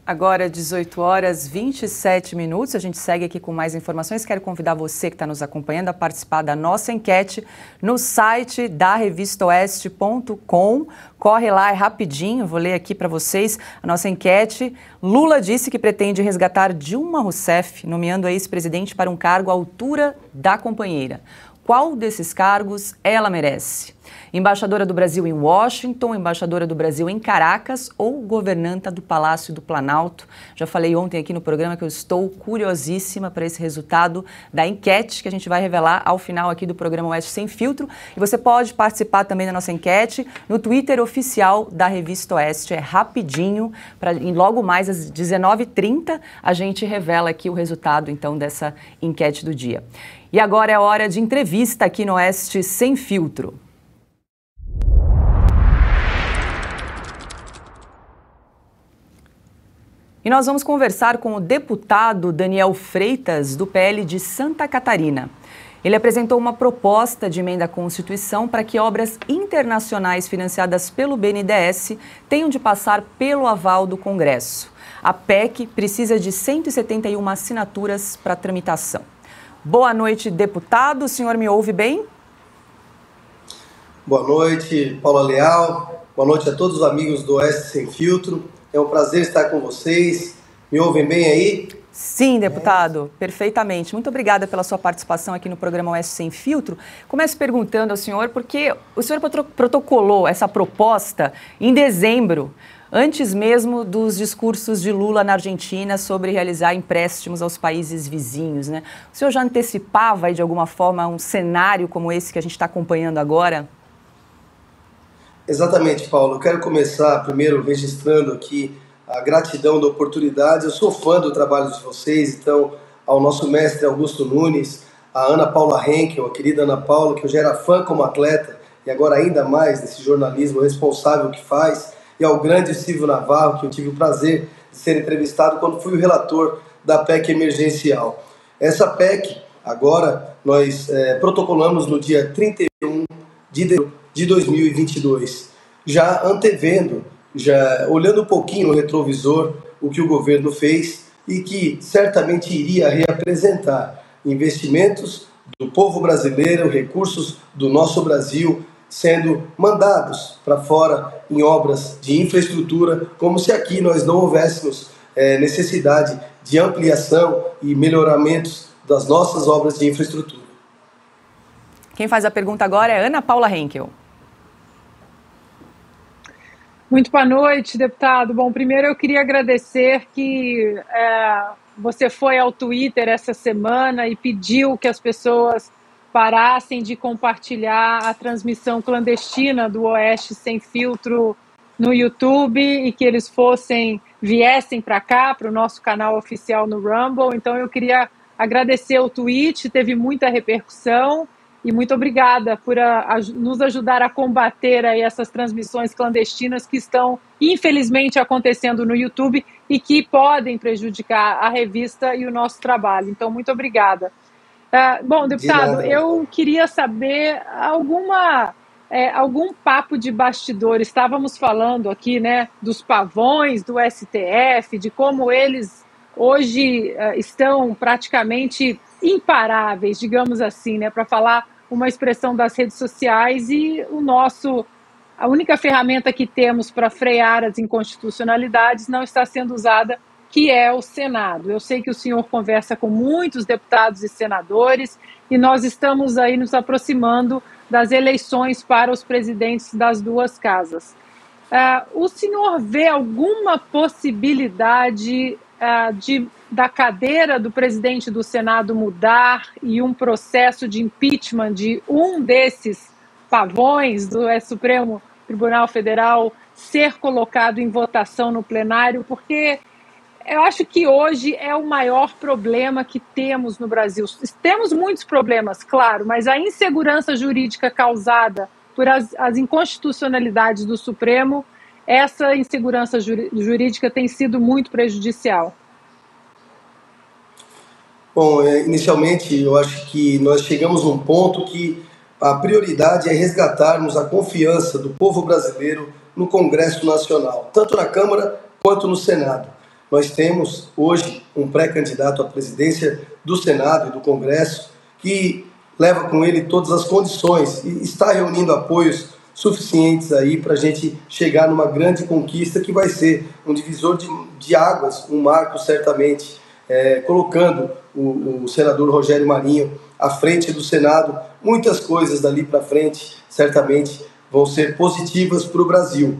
Agora, 18 horas 27 minutos, a gente segue aqui com mais informações. Quero convidar você que está nos acompanhando a participar da nossa enquete no site da revistaoeste.com. Corre lá, é rapidinho, vou ler aqui para vocês a nossa enquete. Lula disse que pretende resgatar Dilma Rousseff, nomeando a ex-presidente para um cargo à altura da companheira. Qual desses cargos ela merece? Embaixadora do Brasil em Washington, embaixadora do Brasil em Caracas ou governanta do Palácio do Planalto? Já falei ontem aqui no programa que eu estou curiosíssima para esse resultado da enquete que a gente vai revelar ao final aqui do programa Oeste Sem Filtro. E você pode participar também da nossa enquete no Twitter oficial da Revista Oeste. É rapidinho, logo mais às 19h30 a gente revela aqui o resultado então dessa enquete do dia. E agora é hora de entrevista aqui no Oeste Sem Filtro. E nós vamos conversar com o deputado Daniel Freitas, do PL de Santa Catarina. Ele apresentou uma proposta de emenda à Constituição para que obras internacionais financiadas pelo BNDES tenham de passar pelo aval do Congresso. A PEC precisa de 171 assinaturas para tramitação. Boa noite, deputado. O senhor me ouve bem? Boa noite, Paula Leal. Boa noite a todos os amigos do Oeste Sem Filtro. É um prazer estar com vocês. Me ouvem bem aí? Sim, deputado, perfeitamente. Muito obrigada pela sua participação aqui no programa Oeste Sem Filtro. Começo perguntando ao senhor, porque o senhor protocolou essa proposta em dezembro, antes mesmo dos discursos de Lula na Argentina sobre realizar empréstimos aos países vizinhos, né? O senhor já antecipava, de alguma forma, um cenário como esse que a gente está acompanhando agora? Exatamente, Paulo. Eu quero começar primeiro registrando aqui a gratidão da oportunidade. Eu sou fã do trabalho de vocês, então, ao nosso mestre Augusto Nunes, a Ana Paula Henkel, a querida Ana Paula, que eu já era fã como atleta, e agora ainda mais desse jornalismo responsável que faz, e ao grande Silvio Navarro, que eu tive o prazer de ser entrevistado quando fui o relator da PEC emergencial. Essa PEC, agora, nós protocolamos no dia 31 de 2022, já antevendo, já olhando um pouquinho no retrovisor o que o governo fez e que certamente iria reapresentar investimentos do povo brasileiro, recursos do nosso Brasil sendo mandados para fora em obras de infraestrutura, como se aqui nós não houvéssemos necessidade de ampliação e melhoramentos das nossas obras de infraestrutura. Quem faz a pergunta agora é Ana Paula Henkel. Muito boa noite, deputado. Bom, primeiro eu queria agradecer que você foi ao Twitter essa semana e pediu que as pessoas parassem de compartilhar a transmissão clandestina do Oeste Sem Filtro no YouTube e que eles viessem para cá, para o nosso canal oficial no Rumble. Então eu queria agradecer o tweet, teve muita repercussão, e muito obrigada por nos ajudar a combater aí essas transmissões clandestinas que estão, infelizmente, acontecendo no YouTube e que podem prejudicar a revista e o nosso trabalho. Então, muito obrigada. Bom, deputado, eu queria saber algum papo de bastidor. Estávamos falando aqui, né, dos pavões do STF, de como eles hoje estão praticamente imparáveis, digamos assim, né, para falar uma expressão das redes sociais, e a única ferramenta que temos para frear as inconstitucionalidades não está sendo usada, que é o Senado. Eu sei que o senhor conversa com muitos deputados e senadores, e nós estamos aí nos aproximando das eleições para os presidentes das duas casas. O senhor vê alguma possibilidade da cadeira do presidente do Senado mudar e um processo de impeachment de um desses pavões do Supremo Tribunal Federal ser colocado em votação no plenário? Porque eu acho que hoje é o maior problema que temos no Brasil. Temos muitos problemas, claro, mas a insegurança jurídica causada por as inconstitucionalidades do Supremo, essa insegurança jurídica tem sido muito prejudicial. Bom, inicialmente eu acho que nós chegamos num ponto que a prioridade é resgatarmos a confiança do povo brasileiro no Congresso Nacional, tanto na Câmara quanto no Senado. Nós temos hoje um pré-candidato à presidência do Senado e do Congresso que leva com ele todas as condições e está reunindo apoios suficientes aí para a gente chegar numa grande conquista que vai ser um divisor de águas, um marco certamente, colocando o senador Rogério Marinho à frente do Senado. Muitas coisas dali para frente certamente vão ser positivas para o Brasil.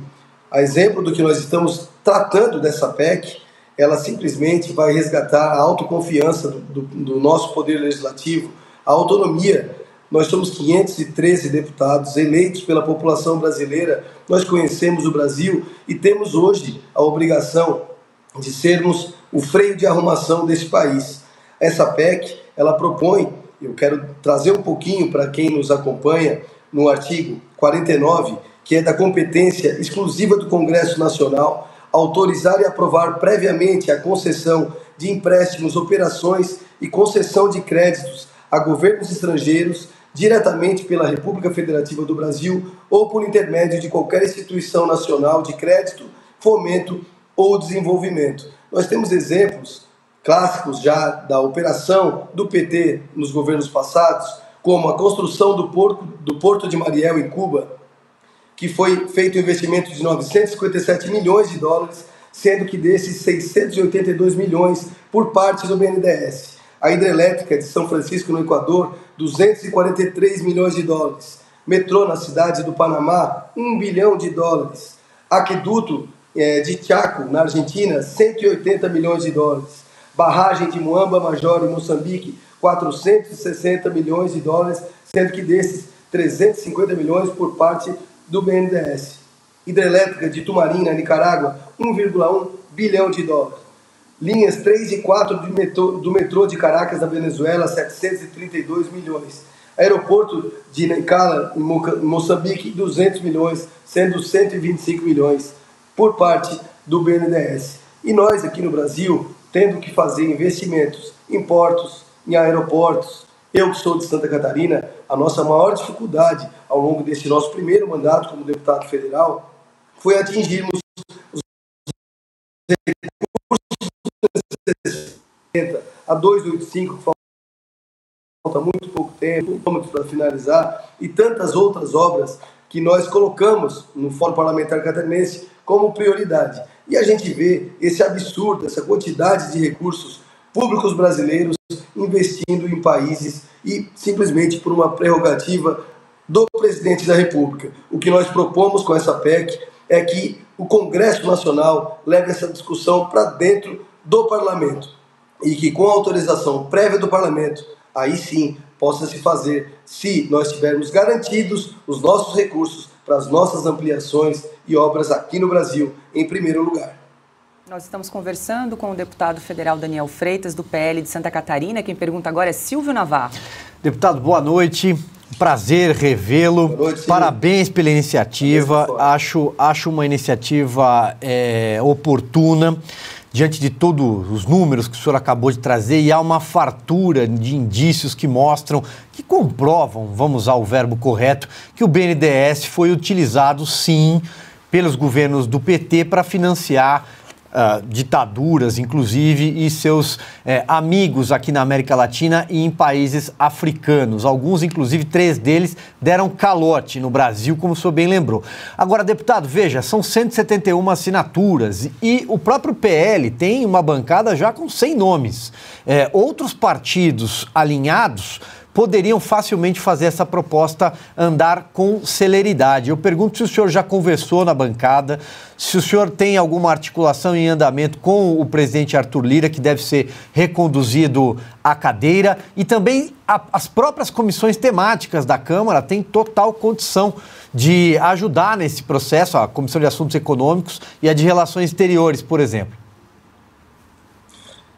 A exemplo do que nós estamos tratando dessa PEC, ela simplesmente vai resgatar a autoconfiança do nosso poder legislativo, a autonomia. Nós somos 513 deputados eleitos pela população brasileira, nós conhecemos o Brasil e temos hoje a obrigação de sermos o freio de arrumação desse país. Essa PEC, ela propõe, eu quero trazer um pouquinho para quem nos acompanha, no artigo 49, que é da competência exclusiva do Congresso Nacional, autorizar e aprovar previamente a concessão de empréstimos, operações e concessão de créditos a governos estrangeiros diretamente pela República Federativa do Brasil ou por intermédio de qualquer instituição nacional de crédito, fomento ou desenvolvimento. Nós temos exemplos clássicos já da operação do PT nos governos passados, como a construção do Porto de Mariel, em Cuba, que foi feito um investimento de 957 milhões de dólares, sendo que desses 682 milhões por parte do BNDES. A hidrelétrica de São Francisco, no Equador, 243 milhões de dólares. Metrô na cidade do Panamá, 1 bilhão de dólares. Aqueduto de Chaco, na Argentina, 180 milhões de dólares. Barragem de Muamba Major, em Moçambique, 460 milhões de dólares, sendo que desses 350 milhões por parte do BNDES. Hidrelétrica de Tumarim, na Nicarágua, 1,1 bilhão de dólares. Linhas 3 e 4 do metrô de Caracas, na Venezuela, 732 milhões. Aeroporto de Nacala, em Moçambique, 200 milhões, sendo 125 milhões por parte do BNDES. E nós, aqui no Brasil, tendo que fazer investimentos em portos, em aeroportos. Eu, que sou de Santa Catarina, a nossa maior dificuldade ao longo desse nosso primeiro mandato como deputado federal foi atingirmos os recursos a 285, que falta muito pouco tempo, para finalizar, e tantas outras obras que nós colocamos no Fórum Parlamentar Catarinense como prioridade. E a gente vê esse absurdo, essa quantidade de recursos públicos brasileiros investindo em países e simplesmente por uma prerrogativa do presidente da República. O que nós propomos com essa PEC é que o Congresso Nacional leve essa discussão para dentro do Parlamento. e que com a autorização prévia do parlamento, aí sim possa se fazer, se nós tivermos garantidos os nossos recursos para as nossas ampliações e obras aqui no Brasil, em primeiro lugar. Nós estamos conversando com o deputado federal Daniel Freitas, do PL de Santa Catarina. Quem pergunta agora é Silvio Navarro. Deputado, boa noite. Prazer revê-lo. Boa noite, parabéns pela iniciativa. Acho uma iniciativa oportuna, diante de todos os números que o senhor acabou de trazer, e há uma fartura de indícios que mostram, que comprovam, vamos usar o verbo correto, que o BNDES foi utilizado, sim, pelos governos do PT para financiar ditaduras, inclusive, e seus amigos aqui na América Latina e em países africanos. Alguns, inclusive, 3 deles deram calote no Brasil, como o senhor bem lembrou. Agora, deputado, veja, são 171 assinaturas e o próprio PL tem uma bancada já com 100 nomes. Outros partidos alinhados poderiam facilmente fazer essa proposta andar com celeridade. Eu pergunto se o senhor já conversou na bancada, se o senhor tem alguma articulação em andamento com o presidente Arthur Lira, que deve ser reconduzido à cadeira, e também as próprias comissões temáticas da Câmara têm total condição de ajudar nesse processo, a Comissão de Assuntos Econômicos e a de Relações Exteriores, por exemplo.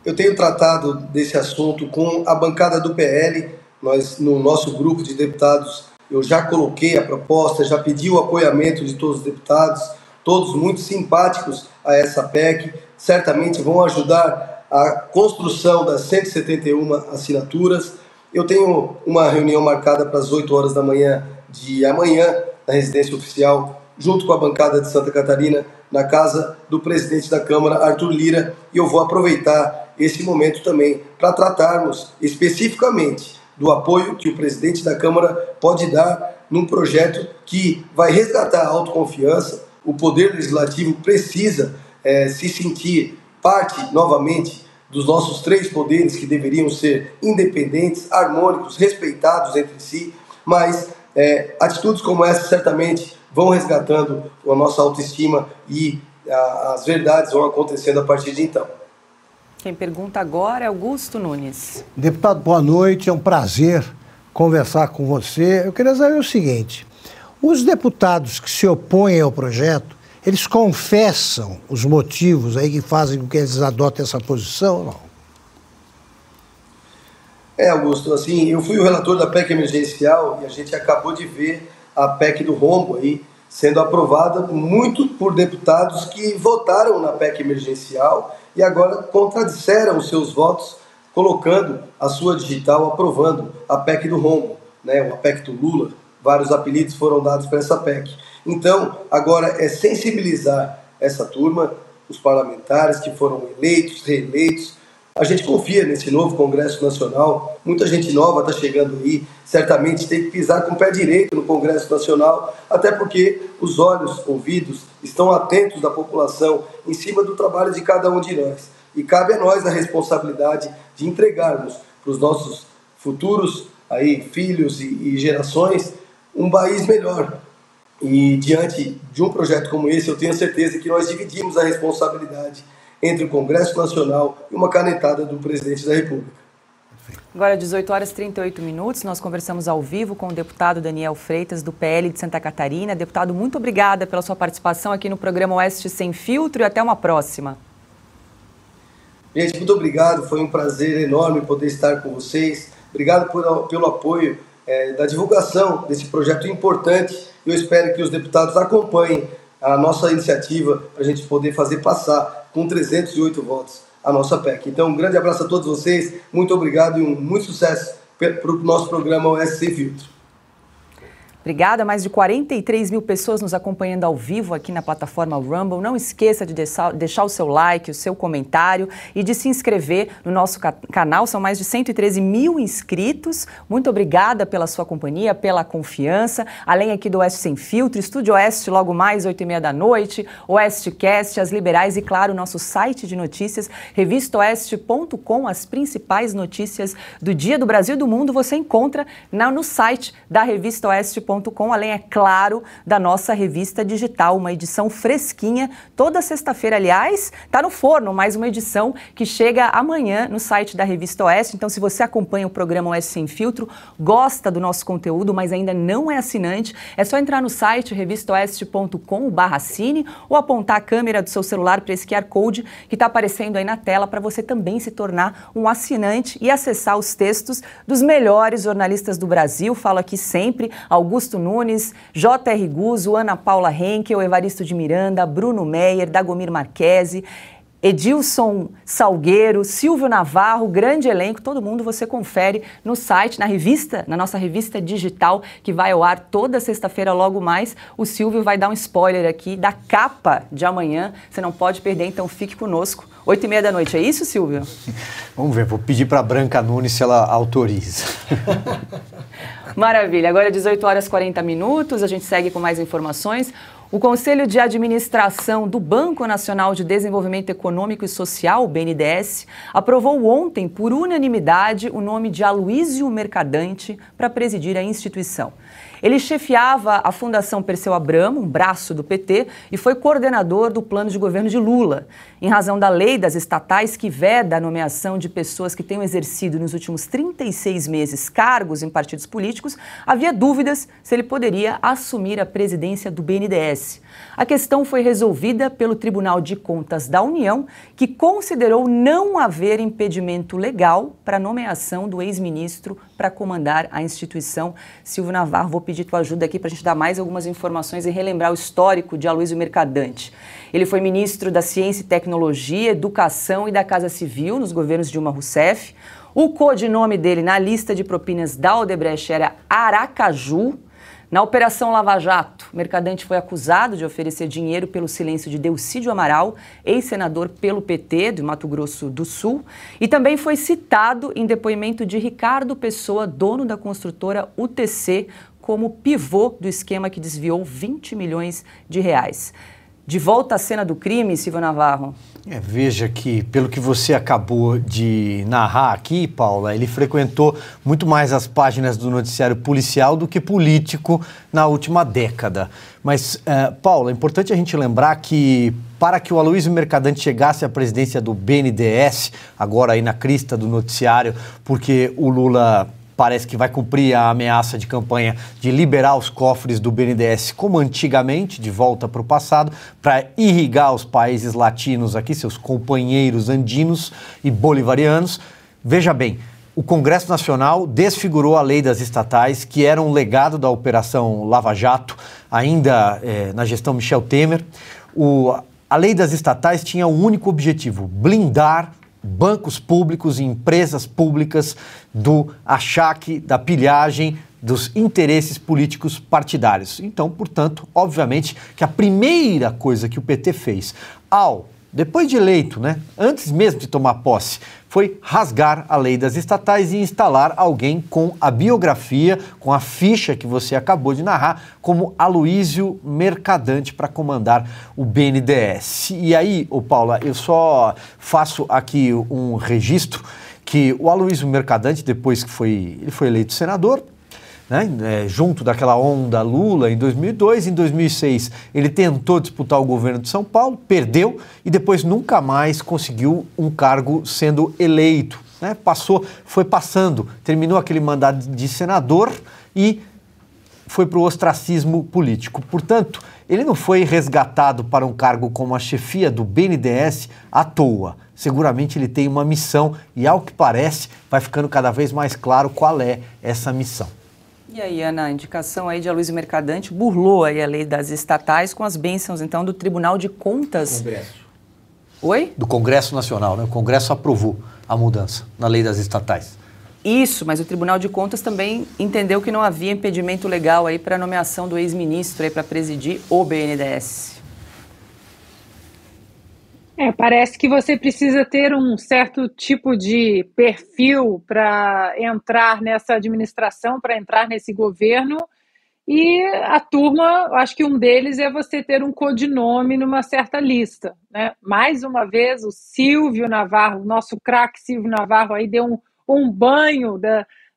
Eu tenho tratado desse assunto com a bancada do PL. Nós, no nosso grupo de deputados, eu já coloquei a proposta, já pedi o apoiamento de todos os deputados, todos muito simpáticos a essa PEC, certamente vão ajudar a construção das 171 assinaturas. Eu tenho uma reunião marcada para as 8 horas da manhã de amanhã, na residência oficial, junto com a bancada de Santa Catarina, na casa do presidente da Câmara, Arthur Lira, e eu vou aproveitar esse momento também para tratarmos especificamente do apoio que o presidente da Câmara pode dar num projeto que vai resgatar a autoconfiança. O Poder Legislativo precisa se sentir parte, novamente, dos nossos 3 poderes, que deveriam ser independentes, harmônicos, respeitados entre si, mas atitudes como essa certamente vão resgatando a nossa autoestima e as verdades vão acontecendo a partir de então. Quem pergunta agora é Augusto Nunes. Deputado, boa noite. É um prazer conversar com você. Eu queria saber o seguinte: os deputados que se opõem ao projeto, eles confessam os motivos aí que fazem com que eles adotem essa posição ou não? Augusto, assim, eu fui o relator da PEC emergencial e a gente acabou de ver a PEC do rombo aí sendo aprovada muito por deputados que votaram na PEC emergencial e agora contradisseram os seus votos, colocando a sua digital, aprovando a PEC do rombo, né, a PEC do Lula. Vários apelidos foram dados para essa PEC. Então, agora é sensibilizar essa turma, os parlamentares que foram eleitos, reeleitos. A gente confia nesse novo Congresso Nacional, muita gente nova está chegando aí, certamente tem que pisar com o pé direito no Congresso Nacional, até porque os olhos, ouvidos, estão atentos da população em cima do trabalho de cada um de nós. E cabe a nós a responsabilidade de entregarmos para os nossos futuros aí, filhos e gerações um país melhor. E diante de um projeto como esse, eu tenho certeza que nós dividimos a responsabilidade entre o Congresso Nacional e uma canetada do presidente da República. Agora, 18 horas e 38 minutos, nós conversamos ao vivo com o deputado Daniel Freitas, do PL de Santa Catarina. Deputado, muito obrigada pela sua participação aqui no programa Oeste Sem Filtro e até uma próxima. Gente, muito obrigado, foi um prazer enorme poder estar com vocês. Obrigado pelo apoio da divulgação desse projeto importante. Eu espero que os deputados acompanhem a nossa iniciativa para a gente poder fazer passar com 308 votos a nossa PEC. Então, um grande abraço a todos vocês, muito obrigado e muito sucesso para o nosso programa Oeste Sem Filtro. Obrigada, mais de 43 mil pessoas nos acompanhando ao vivo aqui na plataforma Rumble. Não esqueça de deixar o seu like, o seu comentário e de se inscrever no nosso canal. São mais de 113 mil inscritos. Muito obrigada pela sua companhia, pela confiança. Além aqui do Oeste Sem Filtro, Estúdio Oeste logo mais 8h30 da noite, Oestecast, As Liberais e, claro, nosso site de notícias, revistaoeste.com. As principais notícias do dia, do Brasil e do mundo você encontra no site da revistaoeste.com. evitoeste.com, além, é claro, da nossa revista digital, uma edição fresquinha, toda sexta-feira, aliás, está no forno, mais uma edição que chega amanhã no site da Revista Oeste. Então, se você acompanha o programa Oeste Sem Filtro, gosta do nosso conteúdo, mas ainda não é assinante, é só entrar no site revistaoeste.com/assine ou apontar a câmera do seu celular para esse QR Code que está aparecendo aí na tela para você também se tornar um assinante e acessar os textos dos melhores jornalistas do Brasil. Falo aqui sempre: Augusto Nunes, J.R. Guzzo, Ana Paula Henkel, Evaristo de Miranda, Bruno Meyer, Dagomir Marquesi, Edilson Salgueiro, Silvio Navarro, grande elenco, todo mundo você confere no site, na nossa revista digital, que vai ao ar toda sexta-feira, logo mais. O Silvio vai dar um spoiler aqui da capa de amanhã, você não pode perder, então fique conosco. 8h30 da noite, é isso, Silvio? Vamos ver, vou pedir para a Branca Nunes se ela autoriza. Maravilha, agora 18h40, a gente segue com mais informações. O Conselho de Administração do Banco Nacional de Desenvolvimento Econômico e Social, o BNDES, aprovou ontem, por unanimidade, o nome de Aloísio Mercadante para presidir a instituição. Ele chefiava a Fundação Perseu Abramo, um braço do PT, e foi coordenador do plano de governo de Lula. Em razão da lei das estatais que veda a nomeação de pessoas que tenham exercido nos últimos 36 meses cargos em partidos políticos, havia dúvidas se ele poderia assumir a presidência do BNDES. A questão foi resolvida pelo Tribunal de Contas da União, que considerou não haver impedimento legal para a nomeação do ex-ministro para comandar a instituição. Silvio Navarro, vou pedir tua ajuda aqui para a gente dar mais algumas informações e relembrar o histórico de Aloísio Mercadante. Ele foi ministro da Ciência e Tecnologia, Educação e da Casa Civil nos governos Dilma Rousseff. O codinome dele na lista de propinas da Odebrecht era Aracaju. Na Operação Lava Jato, Mercadante foi acusado de oferecer dinheiro pelo silêncio de Delcídio Amaral, ex-senador pelo PT do Mato Grosso do Sul, e também foi citado em depoimento de Ricardo Pessoa, dono da construtora UTC, como pivô do esquema que desviou 20 milhões de reais. De volta à cena do crime, Silvio Navarro. Veja que, pelo que você acabou de narrar aqui, Paula, ele frequentou muito mais as páginas do noticiário policial do que político na última década. Mas, Paula, é importante a gente lembrar que, para que o Aloísio Mercadante chegasse à presidência do BNDES, agora aí na crista do noticiário, porque o Lula parece que vai cumprir a ameaça de campanha de liberar os cofres do BNDES como antigamente, de volta para o passado, para irrigar os países latinos aqui, seus companheiros andinos e bolivarianos. Veja bem, o Congresso Nacional desfigurou a lei das estatais, que era um legado da Operação Lava Jato, ainda na gestão Michel Temer. A lei das estatais tinha um único objetivo: blindar bancos públicos e empresas públicas do achaque, da pilhagem, dos interesses políticos partidários. Então, portanto, obviamente que a primeira coisa que o PT fez depois de eleito, antes mesmo de tomar posse, foi rasgar a lei das estatais e instalar alguém com a biografia, com a ficha que você acabou de narrar, como Aloísio Mercadante para comandar o BNDES. E aí, Paula, eu só faço aqui um registro que o Aloísio Mercadante, depois que ele foi eleito senador, junto daquela onda Lula em 2002, em 2006 ele tentou disputar o governo de São Paulo, perdeu e depois nunca mais conseguiu um cargo sendo eleito. Foi passando, terminou aquele mandato de senador e foi para o ostracismo político. Portanto, ele não foi resgatado para um cargo como a chefia do BNDES à toa. Seguramente ele tem uma missão e, ao que parece, vai ficando cada vez mais claro qual é essa missão. E aí, Ana, a indicação aí de Aloísio Mercadante burlou aí a lei das estatais com as bênçãos, então, do Tribunal de Contas. Congresso. Oi? Do Congresso Nacional, O Congresso aprovou a mudança na lei das estatais. Isso, mas o Tribunal de Contas também entendeu que não havia impedimento legal aí para a nomeação do ex-ministro aí para presidir o BNDES. Parece que você precisa ter um certo tipo de perfil para entrar nessa administração, para entrar nesse governo, e a turma, acho que um deles é você ter um codinome numa certa lista, Mais uma vez, o Silvio Navarro, nosso craque Silvio Navarro, aí deu um banho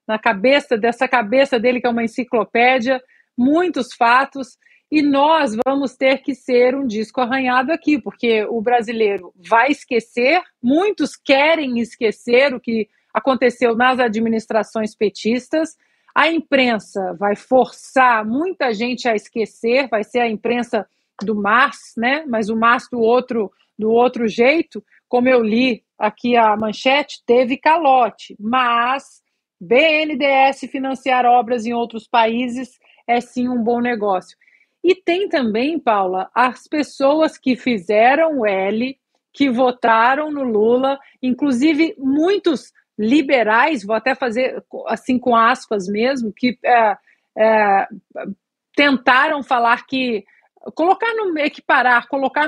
na cabeça, dessa cabeça dele, que é uma enciclopédia, muitos fatos, e nós vamos ter que ser um disco arranhado aqui, porque o brasileiro vai esquecer, muitos querem esquecer o que aconteceu nas administrações petistas, a imprensa vai forçar muita gente a esquecer, vai ser a imprensa do MAS, né? Mas o MAS do outro jeito, como eu li aqui a manchete, teve calote, mas BNDES financiar obras em outros países é sim um bom negócio. E tem também, Paula, as pessoas que fizeram o L, que votaram no Lula, inclusive muitos liberais, vou até fazer assim com aspas mesmo, que tentaram falar que colocar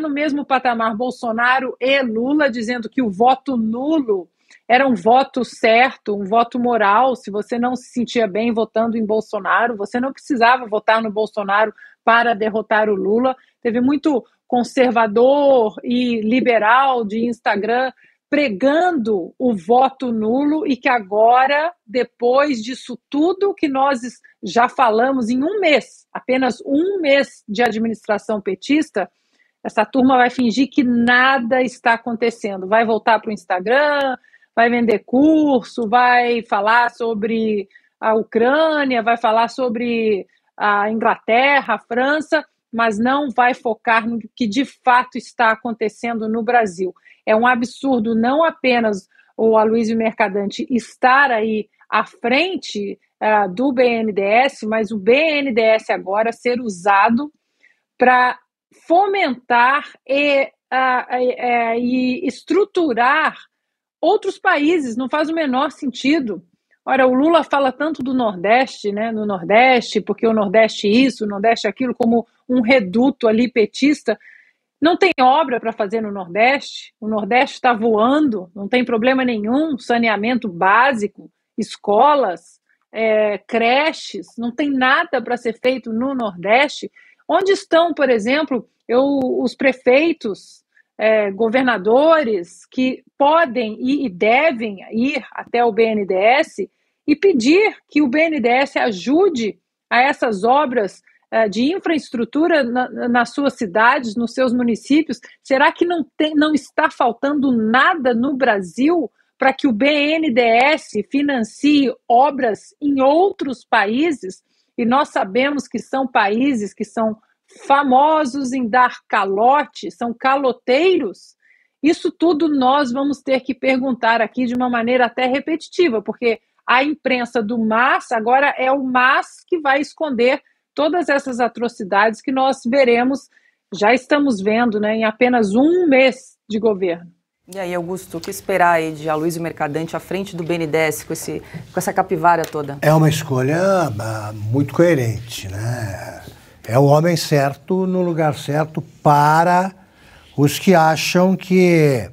no mesmo patamar Bolsonaro e Lula, dizendo que o voto nulo era um voto certo, um voto moral. Se você não se sentia bem votando em Bolsonaro, você não precisava votar no Bolsonaro para derrotar o Lula. Teve muito conservador e liberal de Instagram pregando o voto nulo e que agora, depois disso tudo que nós já falamos em um mês, apenas um mês de administração petista, essa turma vai fingir que nada está acontecendo. Vai voltar para o Instagram, vai vender curso, vai falar sobre a Ucrânia, vai falar sobre a Inglaterra, a França, mas não vai focar no que de fato está acontecendo no Brasil. É um absurdo não apenas o Aloysio Mercadante estar aí à frente do BNDES, mas o BNDES agora ser usado para fomentar e estruturar outros países. Não faz o menor sentido. Ora, o Lula fala tanto do Nordeste, né? No Nordeste, porque o Nordeste isso, o Nordeste aquilo, como um reduto ali petista. Não tem obra para fazer no Nordeste, o Nordeste está voando, não tem problema nenhum, saneamento básico, escolas, creches, não tem nada para ser feito no Nordeste. Onde estão, por exemplo, os prefeitos, governadores que podem e devem ir até o BNDES e pedir que o BNDES ajude a essas obras de infraestrutura nas suas cidades, nos seus municípios? Será que não está faltando nada no Brasil para que o BNDES financie obras em outros países? E nós sabemos que são países que são famosos em dar calote, são caloteiros. Isso tudo nós vamos ter que perguntar aqui de uma maneira até repetitiva, porque a imprensa do MAS agora é o MAS que vai esconder todas essas atrocidades que nós veremos, já estamos vendo, né, em apenas um mês de governo. E aí, Augusto, o que esperar aí de Aloysio Mercadante à frente do BNDES com essa capivara toda? É uma escolha muito coerente, né? É o homem certo no lugar certo para os que acham que,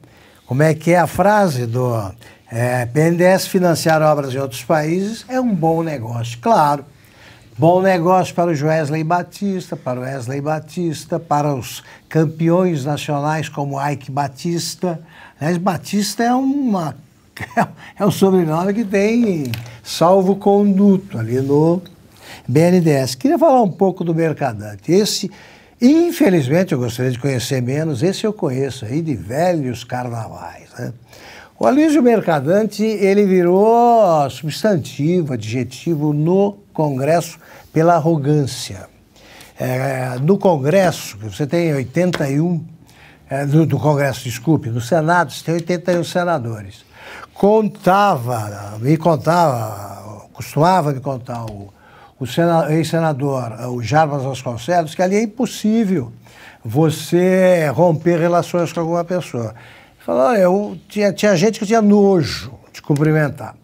como é que é a frase do BNDES financiar obras em outros países é um bom negócio, claro. Bom negócio para o Wesley Batista, para os campeões nacionais como Ike Batista. Aliás, Batista é um sobrenome que tem salvo-conduto ali no BNDES. Queria falar um pouco do Mercadante. Esse, infelizmente, eu gostaria de conhecer menos, esse eu conheço aí de velhos carnavais, né? O Aloysio Mercadante, ele virou substantivo, adjetivo no Congresso pela arrogância. No Congresso, você tem 81, do Congresso, desculpe, no Senado você tem 81 senadores. Costumava me contar o ex-senador, o Jarbas Vasconcelos, que ali é impossível você romper relações com alguma pessoa. Falou, tinha gente que tinha nojo de cumprimentar.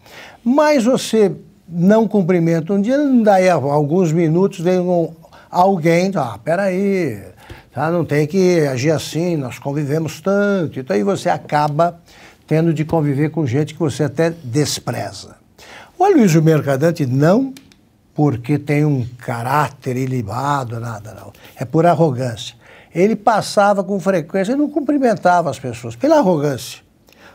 Mas você não cumprimenta um dia, daí a alguns minutos vem alguém, peraí, tá, não tem que agir assim, nós convivemos tanto. Então aí você acaba tendo de conviver com gente que você até despreza. O Aloysio Mercadante não porque tem um caráter ilibado, nada não. É por arrogância. Ele passava com frequência e não cumprimentava as pessoas, pela arrogância.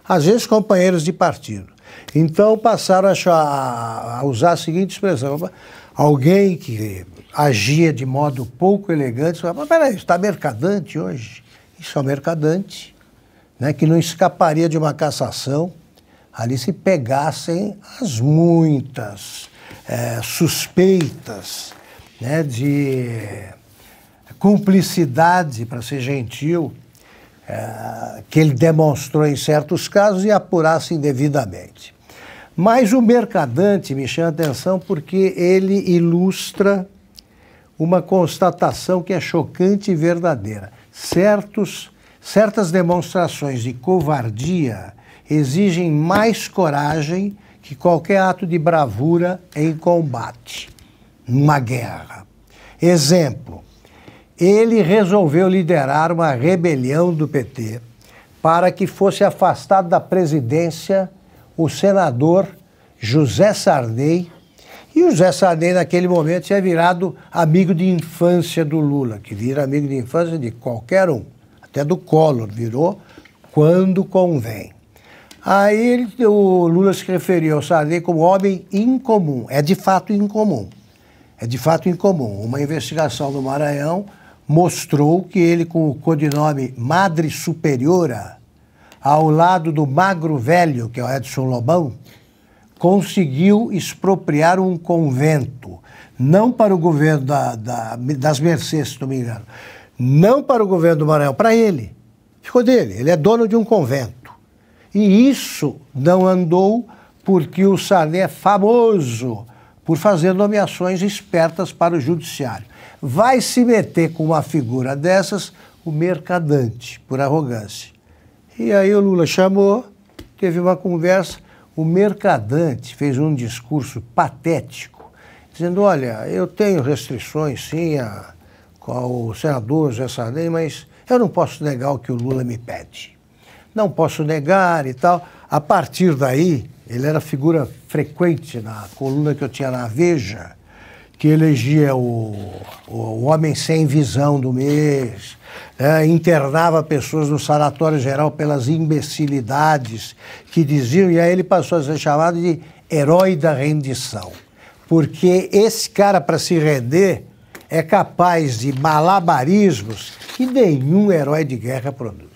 Às vezes companheiros de partido. Então passaram a usar a seguinte expressão: alguém que agia de modo pouco elegante, falava, mas peraí, está mercadante hoje? Isso é um mercadante, né, que não escaparia de uma cassação ali se pegassem as muitas suspeitas, né, de cumplicidade, para ser gentil, que ele demonstrou em certos casos e apurasse indevidamente. Mas o mercadante me chama a atenção porque ele ilustra uma constatação que é chocante e verdadeira. Certas demonstrações de covardia exigem mais coragem que qualquer ato de bravura em combate, numa guerra. Exemplo, ele resolveu liderar uma rebelião do PT para que fosse afastado da presidência o senador José Sarney. E o José Sarney, naquele momento, tinha virado amigo de infância do Lula, que vira amigo de infância de qualquer um, até do Collor virou, quando convém. Aí o Lula se referiu ao Sarney como homem incomum. É de fato incomum. É de fato incomum. Uma investigação do Maranhão mostrou que ele, com o codinome Madre Superiora, ao lado do Magro Velho, que é o Edson Lobão, conseguiu expropriar um convento, não para o governo das Mercês, se não me engano, não para o governo do Maranhão, para ele. Ficou dele, ele é dono de um convento. E isso não andou porque o Sarney é famoso por fazer nomeações espertas para o judiciário. Vai se meter com uma figura dessas o mercadante, por arrogância. E aí o Lula chamou, teve uma conversa, o mercadante fez um discurso patético, dizendo, olha, eu tenho restrições, sim, com o senador José Sarney, mas eu não posso negar o que o Lula me pede. Não posso negar e tal. A partir daí, ele era figura frequente na coluna que eu tinha na Veja, que elegia o homem sem visão do mês, internava pessoas no sanatório geral pelas imbecilidades que diziam, e aí ele passou a ser chamado de herói da rendição. Porque esse cara, para se render, é capaz de malabarismos que nenhum herói de guerra produz.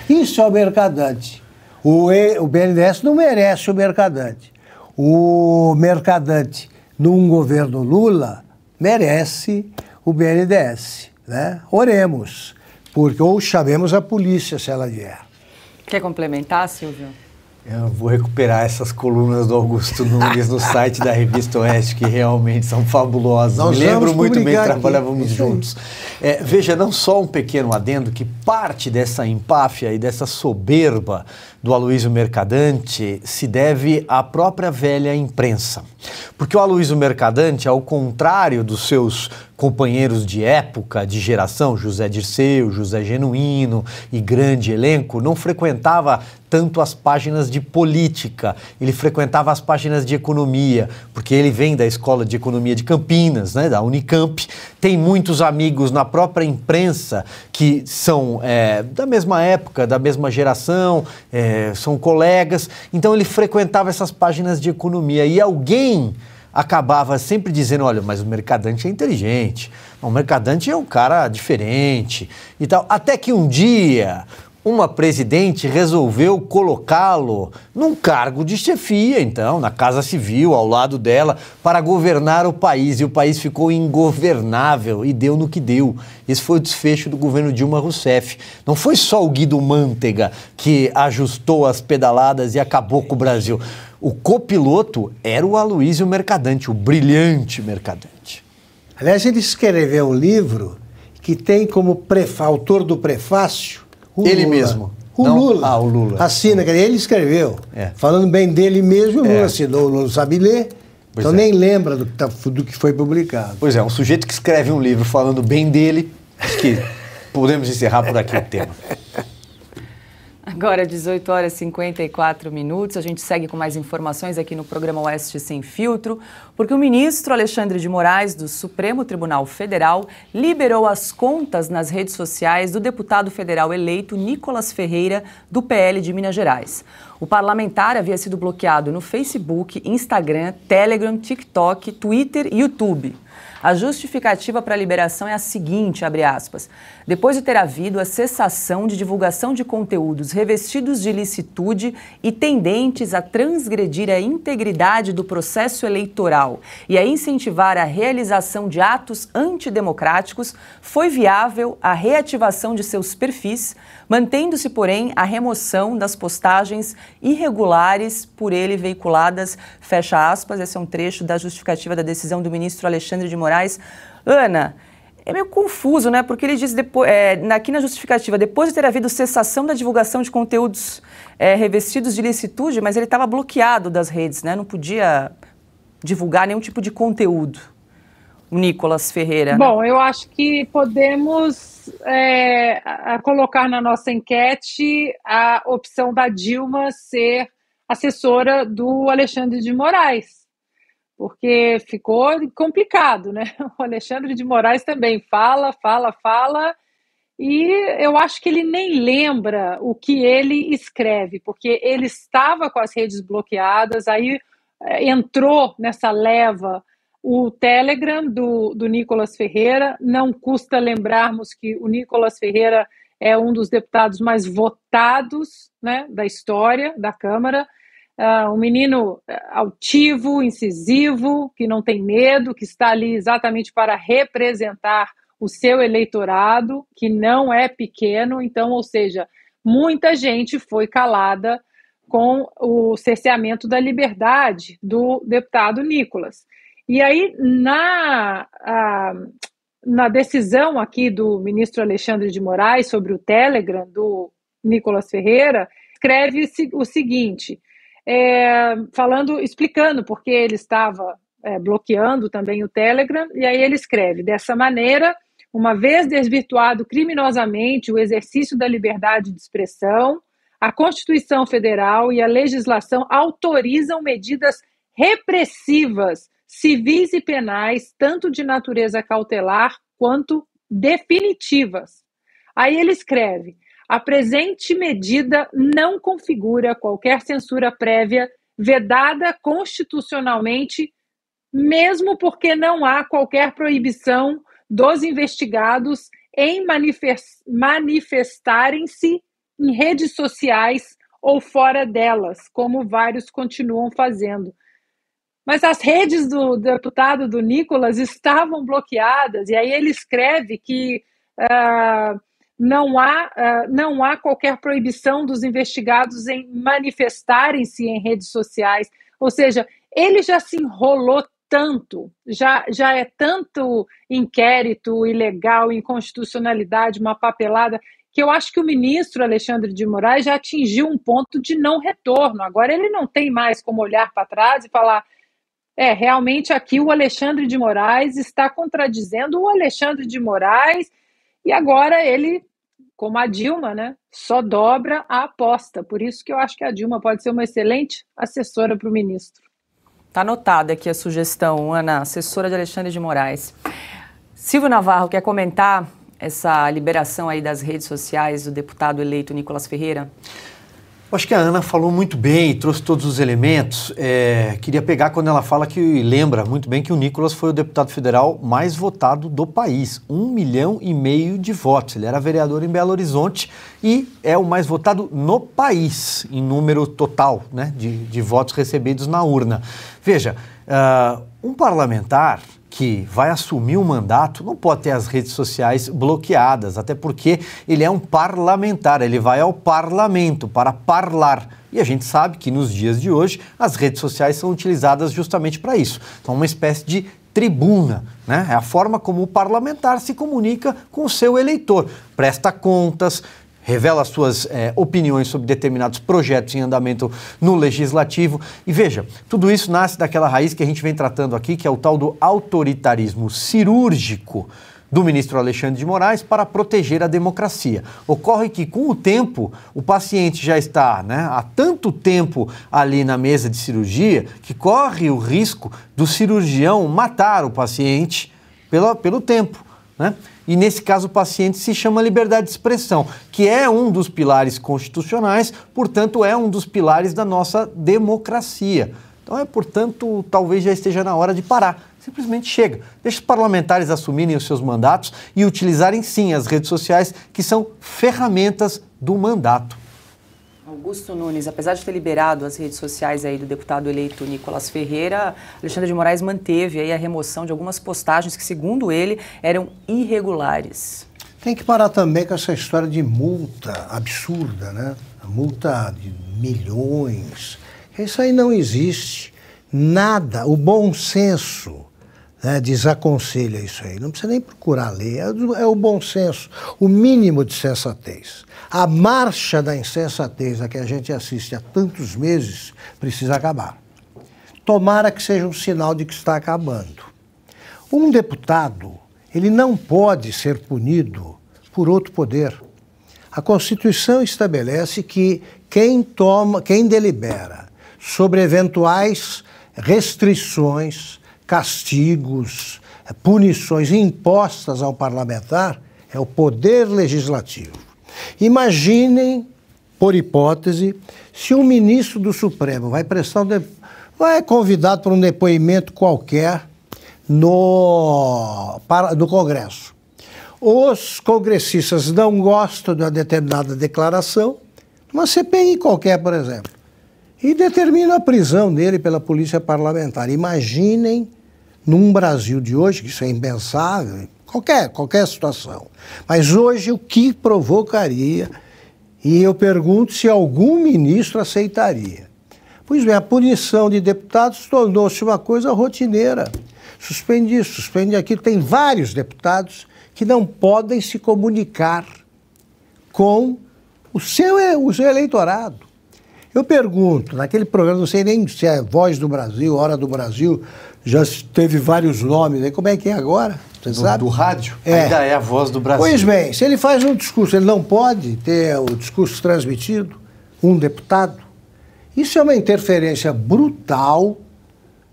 Isso é o mercadante. O BNDES não merece o mercadante. O mercadante, num governo Lula, merece o BNDES, né? Oremos, ou chamemos a polícia se ela vier. Quer complementar, Silvio? Eu vou recuperar essas colunas do Augusto Nunes no site da Revista Oeste, que realmente são fabulosas. Nós me lembro muito bem que trabalhávamos aqui juntos. Veja, não só um pequeno adendo, que parte dessa empáfia e dessa soberba do Aloysio Mercadante se deve à própria velha imprensa. Porque o Aloysio Mercadante, ao contrário dos seus companheiros de época, de geração, José Dirceu, José Genuíno e grande elenco, não frequentava tanto as páginas de política, ele frequentava as páginas de economia, porque ele vem da Escola de Economia de Campinas, né, da Unicamp, tem muitos amigos na própria imprensa que são da mesma época, da mesma geração, são colegas, então ele frequentava essas páginas de economia e alguém acabava sempre dizendo, olha, mas o Mercadante é inteligente, o Mercadante é um cara diferente e tal, até que um dia uma presidente resolveu colocá-lo num cargo de chefia, então, na Casa Civil, ao lado dela, para governar o país. E o país ficou ingovernável e deu no que deu. Esse foi o desfecho do governo Dilma Rousseff. Não foi só o Guido Mantega que ajustou as pedaladas e acabou com o Brasil. O copiloto era o Aloysio Mercadante, o brilhante Mercadante. Aliás, ele escreveu um livro que tem como autor do prefácio ele Lula. Mesmo. O Lula. O Lula. Assina, ele escreveu. Falando bem dele mesmo, o Lula assinou, o Lula sabe ler, então nem lembra do que foi publicado. Pois é, um sujeito que escreve um livro falando bem dele, acho que podemos encerrar por aqui o tema. Agora, 18 horas e 54 minutos, a gente segue com mais informações aqui no programa Oeste Sem Filtro, porque o ministro Alexandre de Moraes, do Supremo Tribunal Federal, liberou as contas nas redes sociais do deputado federal eleito Nicolas Ferreira, do PL de Minas Gerais. O parlamentar havia sido bloqueado no Facebook, Instagram, Telegram, TikTok, Twitter e YouTube. A justificativa para a liberação é a seguinte, abre aspas, depois de ter havido a cessação de divulgação de conteúdos revestidos de ilicitude e tendentes a transgredir a integridade do processo eleitoral e a incentivar a realização de atos antidemocráticos, foi viável a reativação de seus perfis, mantendo-se, porém, a remoção das postagens irregulares por ele veiculadas, fecha aspas, esse é um trecho da justificativa da decisão do ministro Alexandre de Moraes. Ana, é meio confuso, né? Porque ele diz aqui na justificativa, depois de ter havido cessação da divulgação de conteúdos revestidos de ilicitude, mas ele estava bloqueado das redes, né? Não podia divulgar nenhum tipo de conteúdo. O Nicolas Ferreira. Bom, eu acho que podemos colocar na nossa enquete a opção da Dilma ser assessora do Alexandre de Moraes, porque ficou complicado, né? O Alexandre de Moraes também fala, e eu acho que ele nem lembra o que ele escreve, porque ele estava com as redes bloqueadas, aí entrou nessa leva o Telegram do Nicolas Ferreira. Não custa lembrarmos que o Nicolas Ferreira é um dos deputados mais votados, né, da história da Câmara. Um menino altivo, incisivo, que não tem medo, que está ali exatamente para representar o seu eleitorado, que não é pequeno. Então, ou seja, muita gente foi calada com o cerceamento da liberdade do deputado Nicolas. E aí, na decisão aqui do ministro Alexandre de Moraes sobre o Telegram do Nicolas Ferreira, escreve o seguinte, explicando porque ele estava bloqueando também o Telegram, e aí ele escreve, dessa maneira, uma vez desvirtuado criminosamente o exercício da liberdade de expressão, a Constituição Federal e a legislação autorizam medidas repressivas, civis e penais, tanto de natureza cautelar quanto definitivas. Aí ele escreve, a presente medida não configura qualquer censura prévia vedada constitucionalmente, mesmo porque não há qualquer proibição dos investigados em manifestarem-se em redes sociais ou fora delas, como vários continuam fazendo. Mas as redes do deputado do Nicolas estavam bloqueadas, e aí ele escreve que não há qualquer proibição dos investigados em manifestarem-se em redes sociais. Ou seja, ele já se enrolou tanto, já é tanto inquérito ilegal, inconstitucionalidade, uma papelada, que eu acho que o ministro Alexandre de Moraes já atingiu um ponto de não retorno. Agora ele não tem mais como olhar para trás e falar realmente aqui o Alexandre de Moraes está contradizendo o Alexandre de Moraes, e agora ele, como a Dilma, né, só dobra a aposta. Por isso que eu acho que a Dilma pode ser uma excelente assessora para o ministro. Está anotada aqui a sugestão, Ana, assessora de Alexandre de Moraes. Silvio Navarro, quer comentar essa liberação aí das redes sociais do deputado eleito Nicolas Ferreira? Acho que a Ana falou muito bem e trouxe todos os elementos. Queria pegar quando ela fala que lembra muito bem que o Nicolas foi o deputado federal mais votado do país, 1,5 milhão de votos. Ele era vereador em Belo Horizonte e é o mais votado no país, em número total, né, de votos recebidos na urna. Veja, um parlamentar que vai assumir um mandato não pode ter as redes sociais bloqueadas, até porque ele é um parlamentar, ele vai ao parlamento para parlar. E a gente sabe que nos dias de hoje as redes sociais são utilizadas justamente para isso. Então, uma espécie de tribuna, né? É a forma como o parlamentar se comunica com o seu eleitor, presta contas, revela suas opiniões sobre determinados projetos em andamento no Legislativo. E veja, tudo isso nasce daquela raiz que a gente vem tratando aqui, que é o tal do autoritarismo cirúrgico do ministro Alexandre de Moraes para proteger a democracia. Ocorre que, com o tempo, o paciente já está, né, há tanto tempo ali na mesa de cirurgia que corre o risco do cirurgião matar o paciente pelo tempo, né? E nesse caso o paciente se chama liberdade de expressão, que é um dos pilares constitucionais, portanto é um dos pilares da nossa democracia. Então portanto, talvez já esteja na hora de parar. Simplesmente chega. Deixa os parlamentares assumirem os seus mandatos e utilizarem sim as redes sociais, que são ferramentas do mandato. Augusto Nunes, apesar de ter liberado as redes sociais aí do deputado eleito Nicolas Ferreira, Alexandre de Moraes manteve aí a remoção de algumas postagens que, segundo ele, eram irregulares. Tem que parar também com essa história de multa absurda, né? A multa de milhões. Isso aí não existe. Nada. O bom senso, né, desaconselha isso aí. Não precisa nem procurar ler. É o bom senso, o mínimo de sensatez. A marcha da insensatez a que a gente assiste há tantos meses precisa acabar. Tomara que seja um sinal de que está acabando. Um deputado, ele não pode ser punido por outro poder. A Constituição estabelece que quem delibera sobre eventuais restrições, castigos, punições impostas ao parlamentar é o Poder Legislativo. Imaginem, por hipótese, se um ministro do Supremo vai convidado para um depoimento qualquer no Congresso. Os congressistas não gostam de uma determinada declaração, uma CPI qualquer, por exemplo, e determinam a prisão dele pela polícia parlamentar. Imaginem, num Brasil de hoje, que isso é impensável, qualquer situação. Mas hoje o que provocaria, e eu pergunto se algum ministro aceitaria. Pois bem, a punição de deputados tornou-se uma coisa rotineira. Suspende isso, suspende aquilo. Tem vários deputados que não podem se comunicar com o seu eleitorado. Eu pergunto, naquele programa, não sei nem se é Voz do Brasil, Hora do Brasil, já teve vários nomes, aí como é que é agora? Você sabe? Do rádio? Ainda é a Voz do Brasil. Pois bem, se ele faz um discurso, ele não pode ter o discurso transmitido, um deputado. Isso é uma interferência brutal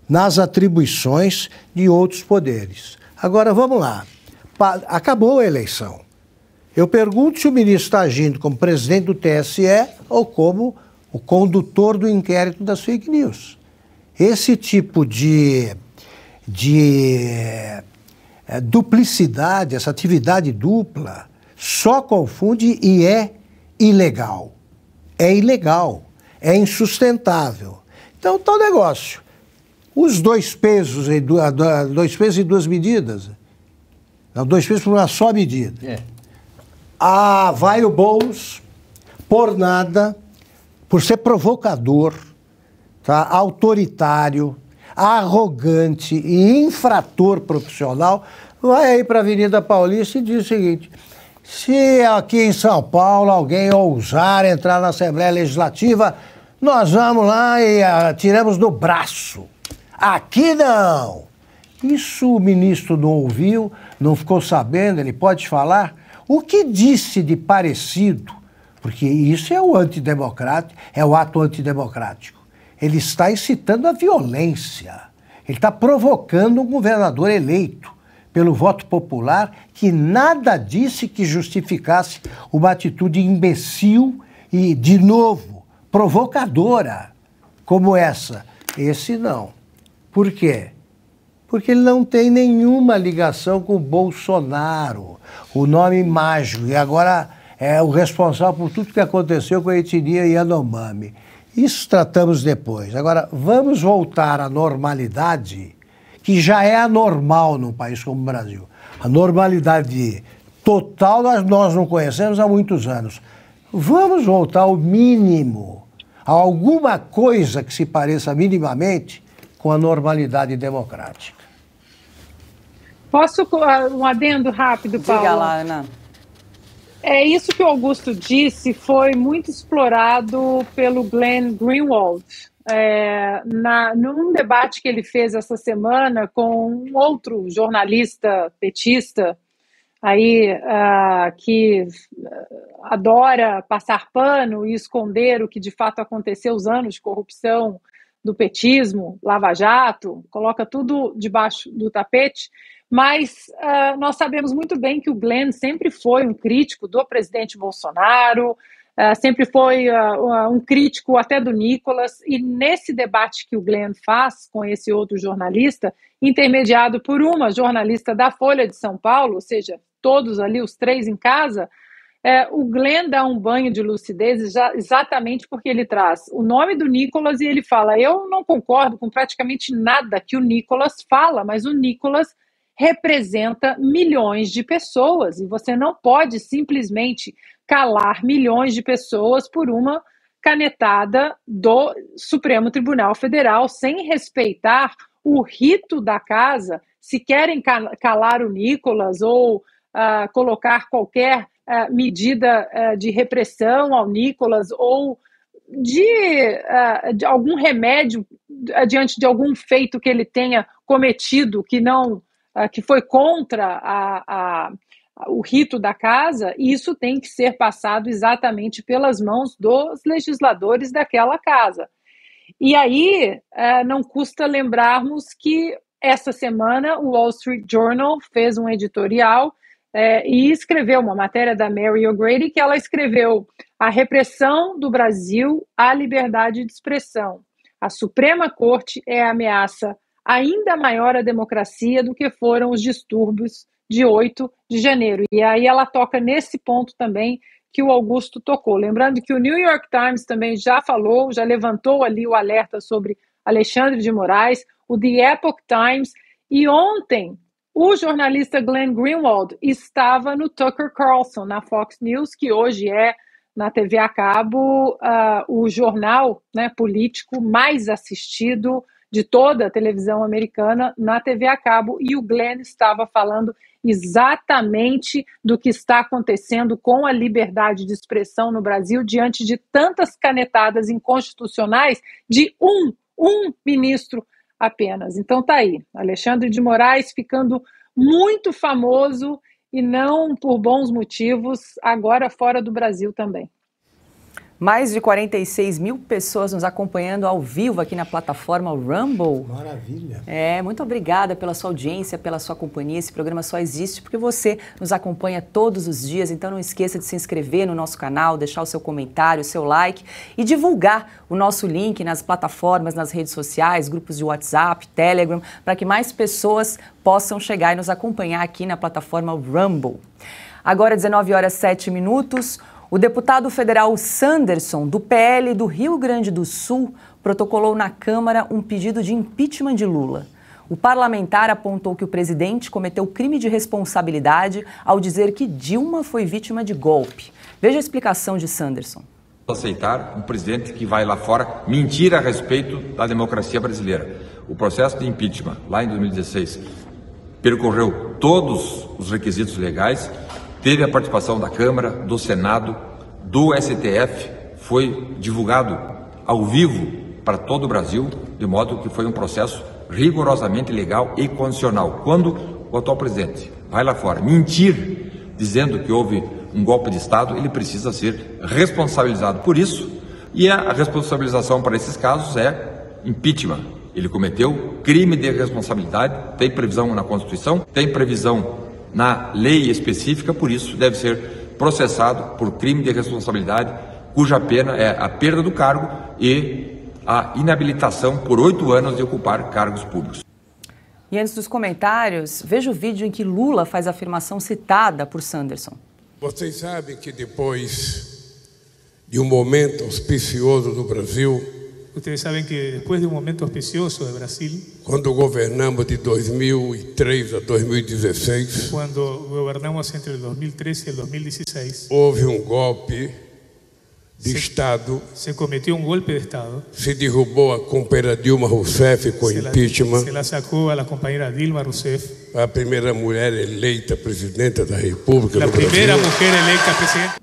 nas atribuições de outros poderes. Agora, vamos lá. Acabou a eleição. Eu pergunto se o ministro está agindo como presidente do TSE ou como o condutor do inquérito das fake news. Esse tipo de duplicidade, essa atividade dupla, só confunde e é ilegal. É ilegal, é insustentável. Então, tal negócio. Os dois pesos e duas medidas. Não, 2 pesos por uma só medida. Vai o Boulos, por nada, por ser provocador, tá? Autoritário, arrogante e infrator profissional, vai aí para a Avenida Paulista e diz o seguinte: se aqui em São Paulo alguém ousar entrar na Assembleia Legislativa, nós vamos lá e atiramos no braço. Aqui não. Isso o ministro não ouviu, não ficou sabendo, ele pode falar. O que disse de parecido? Porque isso é o antidemocrático, é o ato antidemocrático. Ele está incitando a violência. Ele está provocando um governador eleito pelo voto popular que nada disse que justificasse uma atitude imbecil e, de novo, provocadora como essa. Esse não. Por quê? Porque ele não tem nenhuma ligação com o Bolsonaro, o nome mágico, e agora é o responsável por tudo que aconteceu com a etnia Yanomami. Isso tratamos depois. Agora, vamos voltar à normalidade, que já é anormal num país como o Brasil. A normalidade total nós não conhecemos há muitos anos. Vamos voltar ao mínimo, a alguma coisa que se pareça minimamente com a normalidade democrática. Posso um adendo rápido, Paulo? Diga lá, Ana. Isso que o Augusto disse foi muito explorado pelo Glenn Greenwald num debate que ele fez essa semana com um outro jornalista petista aí que adora passar pano e esconder o que de fato aconteceu, os anos de corrupção do petismo, Lava Jato, coloca tudo debaixo do tapete, mas nós sabemos muito bem que o Glenn sempre foi um crítico do presidente Bolsonaro, sempre foi um crítico até do Nicolas, e nesse debate que o Glenn faz com esse outro jornalista, intermediado por uma jornalista da Folha de São Paulo, ou seja, todos ali, os três em casa, o Glenn dá um banho de lucidez exatamente porque ele traz o nome do Nicolas e ele fala, eu não concordo com praticamente nada que o Nicolas fala, mas o Nicolas representa milhões de pessoas e você não pode simplesmente calar milhões de pessoas por uma canetada do Supremo Tribunal Federal sem respeitar o rito da casa. Se querem calar o Nicolas ou colocar qualquer medida de repressão ao Nicolas ou de algum remédio diante de algum feito que ele tenha cometido que foi contra o rito da casa, isso tem que ser passado exatamente pelas mãos dos legisladores daquela casa. E aí não custa lembrarmos que essa semana o Wall Street Journal fez um editorial e escreveu uma matéria da Mary O'Grady que ela escreveu a repressão do Brasil à liberdade de expressão. A Suprema Corte é a ameaça ainda maior à democracia do que foram os distúrbios de 8 de janeiro. E aí ela toca nesse ponto também que o Augusto tocou. Lembrando que o New York Times também já falou, já levantou ali o alerta sobre Alexandre de Moraes, o The Epoch Times, e ontem o jornalista Glenn Greenwald estava no Tucker Carlson, na Fox News, que hoje é, na TV a cabo, o jornal político mais assistido de toda a televisão americana na TV a cabo, e o Glenn estava falando exatamente do que está acontecendo com a liberdade de expressão no Brasil diante de tantas canetadas inconstitucionais de um ministro apenas. Então tá aí, Alexandre de Moraes ficando muito famoso e não por bons motivos, agora fora do Brasil também. Mais de 46 mil pessoas nos acompanhando ao vivo aqui na plataforma Rumble. Maravilha. Muito obrigada pela sua audiência, pela sua companhia. Esse programa só existe porque você nos acompanha todos os dias. Então não esqueça de se inscrever no nosso canal, deixar o seu comentário, o seu like e divulgar o nosso link nas plataformas, nas redes sociais, grupos de WhatsApp, Telegram, para que mais pessoas possam chegar e nos acompanhar aqui na plataforma Rumble. Agora, 19h07. O deputado federal Sanderson, do PL do Rio Grande do Sul, protocolou na Câmara um pedido de impeachment de Lula. O parlamentar apontou que o presidente cometeu crime de responsabilidade ao dizer que Dilma foi vítima de golpe. Veja a explicação de Sanderson. Aceitar um presidente que vai lá fora mentir a respeito da democracia brasileira. O processo de impeachment, lá em 2016, percorreu todos os requisitos legais. Teve a participação da Câmara, do Senado, do STF, foi divulgado ao vivo para todo o Brasil, de modo que foi um processo rigorosamente legal e constitucional. Quando o atual presidente vai lá fora mentir, dizendo que houve um golpe de Estado, ele precisa ser responsabilizado por isso, e a responsabilização para esses casos é impeachment. Ele cometeu crime de responsabilidade, tem previsão na Constituição, tem previsão na lei específica, por isso deve ser processado por crime de responsabilidade, cuja pena é a perda do cargo e a inabilitação por 8 anos de ocupar cargos públicos. E antes dos comentários, veja o vídeo em que Lula faz a afirmação citada por Sanderson. Vocês sabem que depois de um momento auspicioso do Brasil, ustedes saben que después de un momento auspicioso de Brasil, quando governamos de 2003 a 2016, cuando gobernamos entre el 2013 y el 2016, houve um golpe de Estado, se cometió un golpe de Estado, se derrubou a companheira Dilma Rousseff com impeachment, se la sacó a la compañera Dilma Rousseff, a primeira mulher eleita presidenta da República la do primera Brasil. mujer electa presidenta.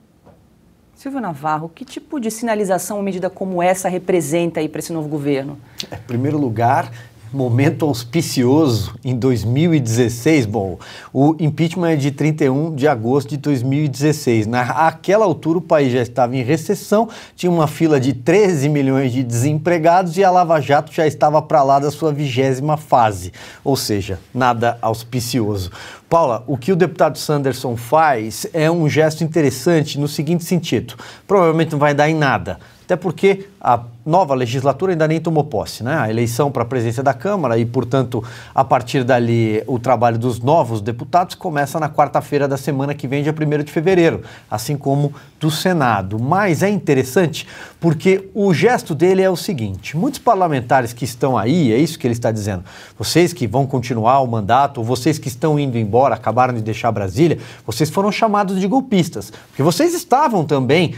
Silvio Navarro, que tipo de sinalização uma medida como essa representa aí para esse novo governo? Em primeiro lugar, momento auspicioso em 2016. Bom, o impeachment é de 31 de agosto de 2016. Naquela altura o país já estava em recessão, tinha uma fila de 13 milhões de desempregados e a Lava Jato já estava para lá da sua 20ª fase. Ou seja, nada auspicioso. Paula, o que o deputado Sanderson faz é um gesto interessante no seguinte sentido: provavelmente não vai dar em nada, até porque a nova legislatura ainda nem tomou posse, né? A eleição para a presidência da Câmara e, portanto, a partir dali, o trabalho dos novos deputados começa na quarta-feira da semana que vem, dia 1º de fevereiro, assim como do Senado. Mas é interessante porque o gesto dele é o seguinte: muitos parlamentares que estão aí, é isso que ele está dizendo, vocês que vão continuar o mandato, ou vocês que estão indo embora, acabaram de deixar Brasília, vocês foram chamados de golpistas, porque vocês estavam também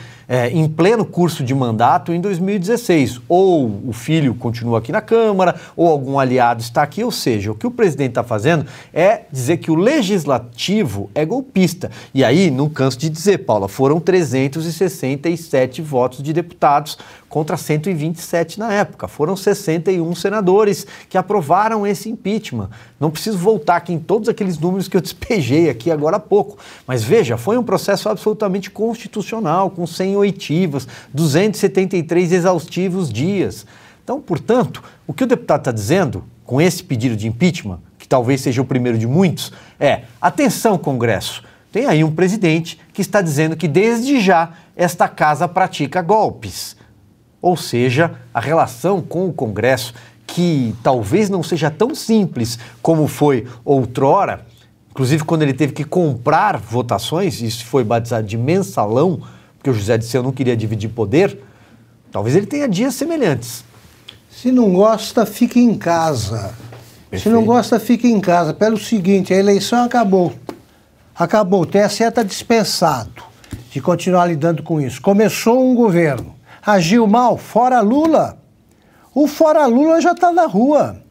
em pleno curso de mandato em 2016. Ou o filho continua aqui na Câmara, ou algum aliado está aqui, ou seja, o que o presidente está fazendo é dizer que o legislativo é golpista. E aí, não canso de dizer, Paula, foram 367 votos de deputados contra 127 na época. Foram 61 senadores que aprovaram esse impeachment. Não preciso voltar aqui em todos aqueles números que eu despejei aqui agora há pouco. Mas veja, foi um processo absolutamente constitucional, com 100 oitivas, 273 exaustivos dias. Então, portanto, o que o deputado está dizendo com esse pedido de impeachment, que talvez seja o primeiro de muitos, é: atenção, Congresso, tem aí um presidente que está dizendo que desde já esta casa pratica golpes. Ou seja, a relação com o Congresso, que talvez não seja tão simples como foi outrora, inclusive quando ele teve que comprar votações, isso foi batizado de mensalão, porque o José Dirceu não queria dividir poder, talvez ele tenha dias semelhantes. Se não gosta, fique em casa. Perfeito. Se não gosta, fique em casa. Pelo seguinte, a eleição acabou. Acabou. O TSE está dispensado de continuar lidando com isso. Começou um governo. Agiu mal, fora Lula. O fora Lula já está na rua.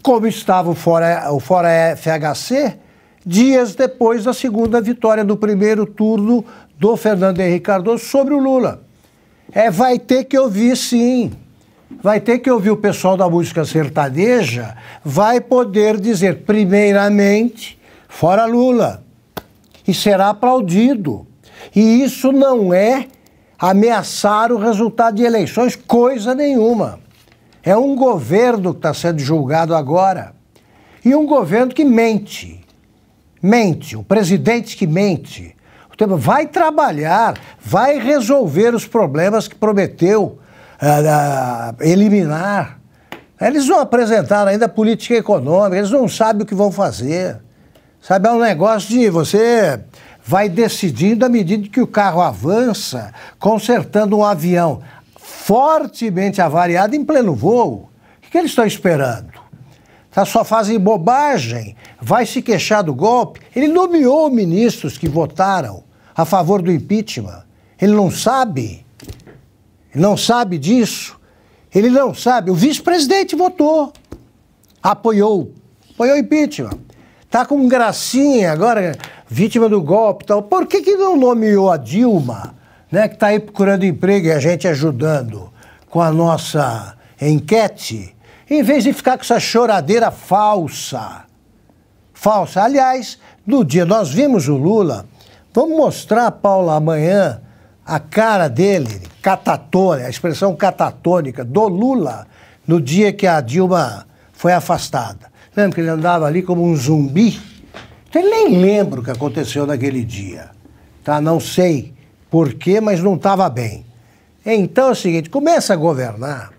Como estava o fora FHC, dias depois da segunda vitória do primeiro turno do Fernando Henrique Cardoso sobre o Lula. Vai ter que ouvir, sim. Vai ter que ouvir o pessoal da música sertaneja, vai poder dizer, primeiramente, fora Lula. E será aplaudido. E isso não é ameaçar o resultado de eleições, coisa nenhuma. É um governo que está sendo julgado agora. E um governo que mente. Mente, um presidente que mente. Vai trabalhar, vai resolver os problemas que prometeu eliminar. Eles não apresentaram ainda política econômica, eles não sabem o que vão fazer. Sabe, é um negócio de você vai decidindo à medida que o carro avança, consertando um avião fortemente avariado em pleno voo. O que eles estão esperando? Só fazem bobagem, vai se queixar do golpe. Ele nomeou ministros que votaram a favor do impeachment. Ele não sabe? Ele não sabe disso? Ele não sabe. O vice-presidente votou, apoiou o impeachment. Está com gracinha agora, vítima do golpe e tal. Por que não nomeou a Dilma, né, que está aí procurando emprego e a gente ajudando com a nossa enquete, em vez de ficar com essa choradeira falsa? Falsa. Aliás, no dia nós vimos o Lula, vamos mostrar, Paula, amanhã, a cara dele, catatônica, a expressão catatônica do Lula, no dia que a Dilma foi afastada. Lembra que ele andava ali como um zumbi? Então ele nem lembra o que aconteceu naquele dia. Tá? Não sei porquê, mas não estava bem. Então é o seguinte, começa a governar,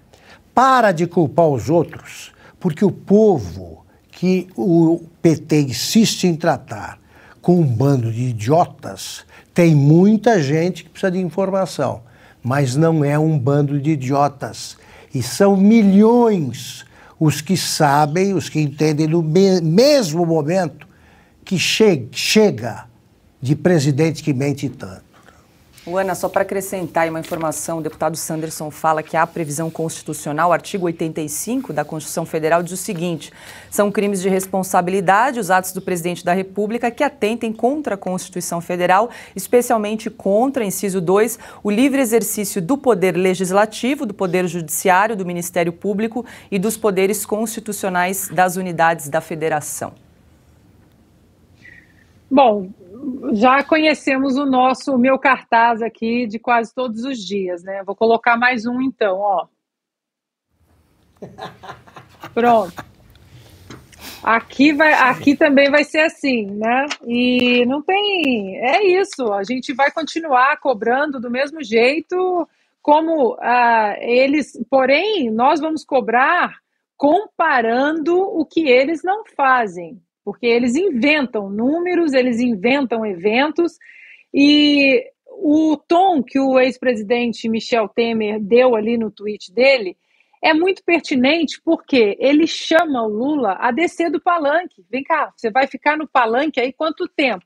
para de culpar os outros, porque o povo que o PT insiste em tratar com um bando de idiotas, tem muita gente que precisa de informação, mas não é um bando de idiotas. E são milhões os que sabem, os que entendem no mesmo momento que chega de presidente que mente tanto. Ana, só para acrescentar aí uma informação, o deputado Sanderson fala que a previsão constitucional, artigo 85 da Constituição Federal, diz o seguinte: são crimes de responsabilidade os atos do presidente da República que atentem contra a Constituição Federal, especialmente contra, inciso 2, o livre exercício do poder legislativo, do poder judiciário, do Ministério Público e dos poderes constitucionais das unidades da Federação. Bom, já conhecemos o meu cartaz aqui de quase todos os dias, né? Vou colocar mais um então, ó. Pronto. Aqui também vai ser assim, né? E não tem... É isso, a gente vai continuar cobrando do mesmo jeito como eles... Porém, nós vamos cobrar comparando o que eles não fazem. Porque eles inventam números, eles inventam eventos, e o tom que o ex-presidente Michel Temer deu ali no tweet dele é muito pertinente, porque ele chama o Lula a descer do palanque. Vem cá, você vai ficar no palanque aí quanto tempo?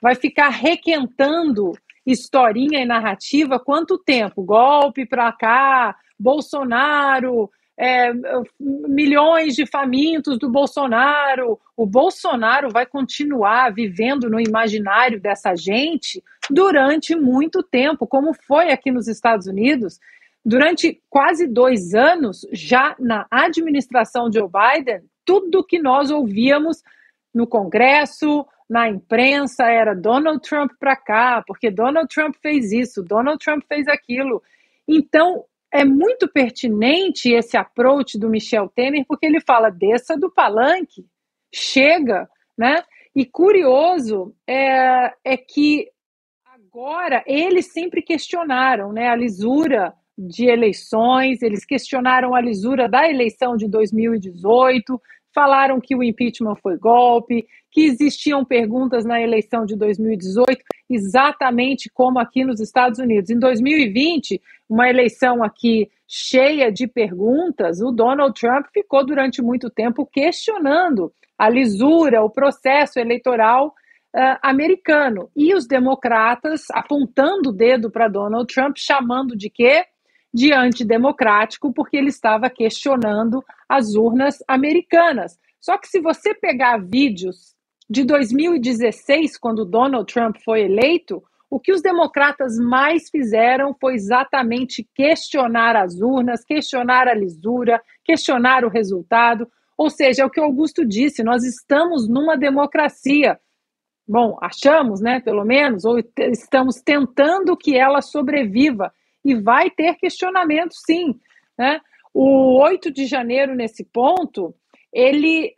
Vai ficar requentando historinha e narrativa quanto tempo? Golpe para cá, Bolsonaro... milhões de famintos do Bolsonaro. O Bolsonaro vai continuar vivendo no imaginário dessa gente durante muito tempo, como foi aqui nos Estados Unidos, durante quase 2 anos, já na administração de Joe Biden. Tudo que nós ouvíamos no Congresso, na imprensa, era Donald Trump para cá, porque Donald Trump fez isso, Donald Trump fez aquilo. Então, é muito pertinente esse approach do Michel Temer, porque ele fala, desça do palanque, chega, né? E curioso é que agora eles sempre questionaram, né, a lisura de eleições, eles questionaram a lisura da eleição de 2018, falaram que o impeachment foi golpe, que existiam perguntas na eleição de 2018, exatamente como aqui nos Estados Unidos. Em 2020, uma eleição aqui cheia de perguntas, o Donald Trump ficou durante muito tempo questionando a lisura, o processo eleitoral americano. E os democratas apontando o dedo para Donald Trump, chamando de quê? De antidemocrático, porque ele estava questionando as urnas americanas. Só que se você pegar vídeos de 2016, quando Donald Trump foi eleito, o que os democratas mais fizeram foi exatamente questionar as urnas, questionar a lisura, questionar o resultado. Ou seja, é o que o Augusto disse, nós estamos numa democracia. Bom, achamos, né, pelo menos, ou estamos tentando que ela sobreviva. E vai ter questionamento, sim, né? O 8 de janeiro, nesse ponto, ele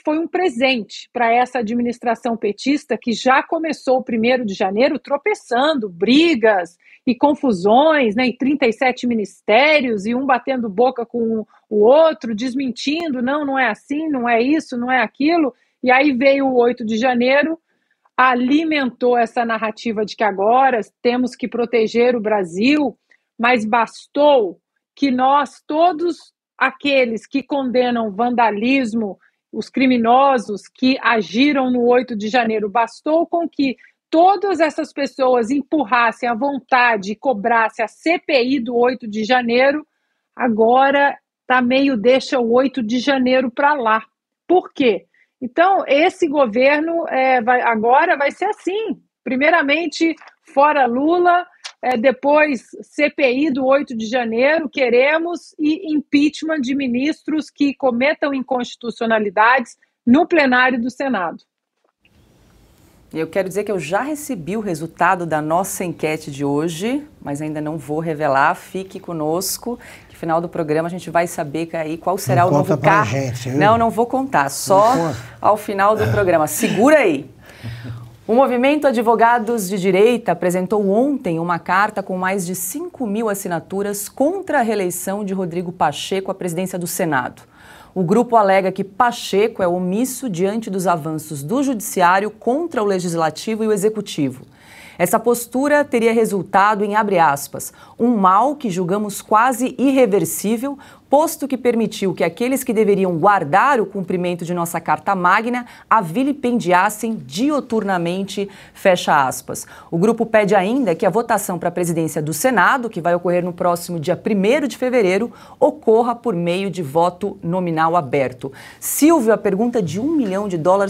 foi um presente para essa administração petista que já começou o 1º de janeiro tropeçando, brigas e confusões, né, e 37 ministérios, e um batendo boca com o outro, desmentindo, não é assim, não é isso, não é aquilo. E aí veio o 8 de janeiro, alimentou essa narrativa de que agora temos que proteger o Brasil, mas bastou que nós, todos aqueles que condenam vandalismo, os criminosos que agiram no 8 de janeiro, bastou com que todas essas pessoas empurrassem à vontade e cobrassem a CPI do 8 de janeiro, agora tá meio deixa o 8 de janeiro para lá. Por quê? Então, esse governo agora vai ser assim. Primeiramente, fora Lula, depois CPI do 8 de janeiro, queremos, e impeachment de ministros que cometam inconstitucionalidades no plenário do Senado. Eu quero dizer que eu já recebi o resultado da nossa enquete de hoje, mas ainda não vou revelar. Fique conosco, que no final do programa a gente vai saber aí qual será o novo cargo. Não vou contar, só ao final do programa. Segura aí. O Movimento Advogados de Direita apresentou ontem uma carta com mais de 5.000 assinaturas contra a reeleição de Rodrigo Pacheco à presidência do Senado. O grupo alega que Pacheco é omisso diante dos avanços do Judiciário contra o Legislativo e o Executivo. Essa postura teria resultado em, abre aspas, um mal que julgamos quase irreversível, posto que permitiu que aqueles que deveriam guardar o cumprimento de nossa Carta Magna a vilipendiassem dioturnamente, fecha aspas. O grupo pede ainda que a votação para a presidência do Senado, que vai ocorrer no próximo dia 1º de fevereiro, ocorra por meio de voto nominal aberto. Silvio, a pergunta de $1 milhão,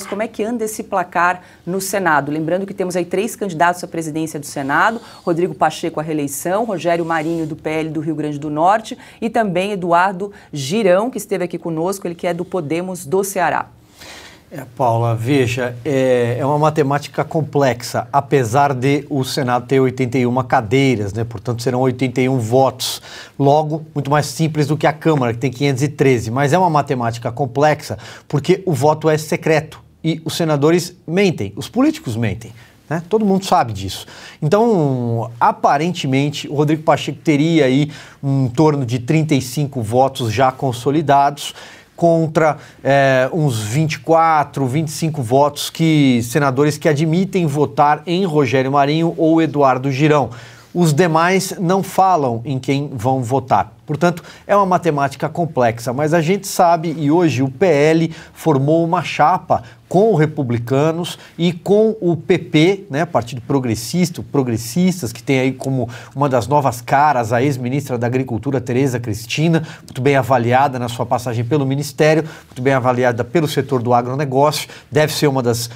como é que anda esse placar no Senado? Lembrando que temos aí 3 candidatos à presidência do Senado, Rodrigo Pacheco à reeleição, Rogério Marinho do PL do Rio Grande do Norte e também Eduardo Girão, que esteve aqui conosco, ele que é do Podemos do Ceará. Paula, veja, é uma matemática complexa, apesar de o Senado ter 81 cadeiras, né? Portanto serão 81 votos, logo muito mais simples do que a Câmara, que tem 513, mas é uma matemática complexa porque o voto é secreto e os senadores mentem, os políticos mentem. Né? Todo mundo sabe disso. Então, aparentemente, o Rodrigo Pacheco teria aí em torno de 35 votos já consolidados contra uns 24, 25 votos que senadores que admitem votar em Rogério Marinho ou Eduardo Girão. Os demais não falam em quem vão votar. Portanto, é uma matemática complexa, mas a gente sabe, e hoje o PL formou uma chapa com os republicanos e com o PP, né, Partido Progressista, progressistas, que tem aí como uma das novas caras a ex-ministra da Agricultura, Tereza Cristina, muito bem avaliada na sua passagem pelo Ministério, muito bem avaliada pelo setor do agronegócio, deve ser uma das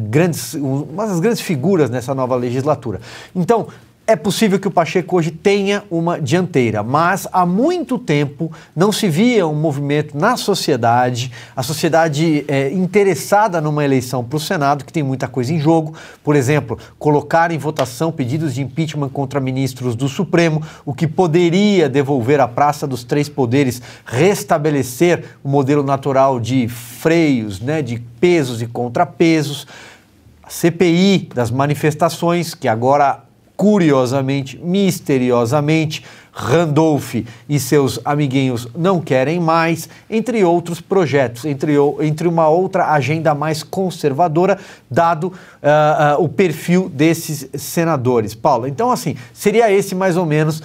grandes figuras nessa nova legislatura. Então, é possível que o Pacheco hoje tenha uma dianteira, mas há muito tempo não se via um movimento na sociedade, a sociedade interessada numa eleição para o Senado, que tem muita coisa em jogo. Por exemplo, colocar em votação pedidos de impeachment contra ministros do Supremo, o que poderia devolver à praça dos 3 poderes, restabelecer o modelo natural de freios, né, de pesos e contrapesos. A CPI das manifestações, que agora, curiosamente, misteriosamente, Randolph e seus amiguinhos não querem mais, entre outros projetos, entre uma outra agenda mais conservadora, dado o perfil desses senadores. Paulo, então assim, seria esse mais ou menos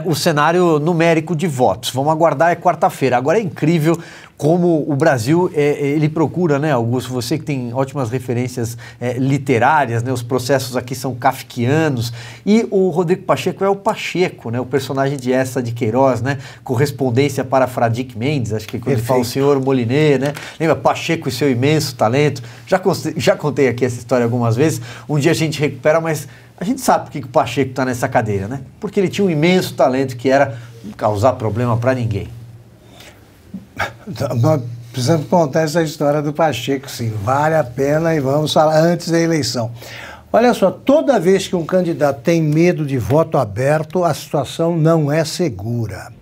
o cenário numérico de votos. Vamos aguardar, é quarta-feira. Agora é incrível como o Brasil, ele procura, né, Augusto, você que tem ótimas referências literárias, né, os processos aqui são kafkianos, e o Rodrigo Pacheco é o Pacheco, né, o personagem de Essa de Queiroz, né, correspondência para Fradique Mendes, acho que quando ele fala o senhor Moliné, né, lembra, Pacheco e seu imenso talento, já contei aqui essa história algumas vezes, um dia a gente recupera, mas a gente sabe por que o Pacheco está nessa cadeira, né, porque ele tinha um imenso talento que era causar problema para ninguém. Nós precisamos contar essa história do Pacheco, sim. Vale a pena e vamos falar antes da eleição. Olha só, toda vez que um candidato tem medo de voto aberto, a situação não é segura.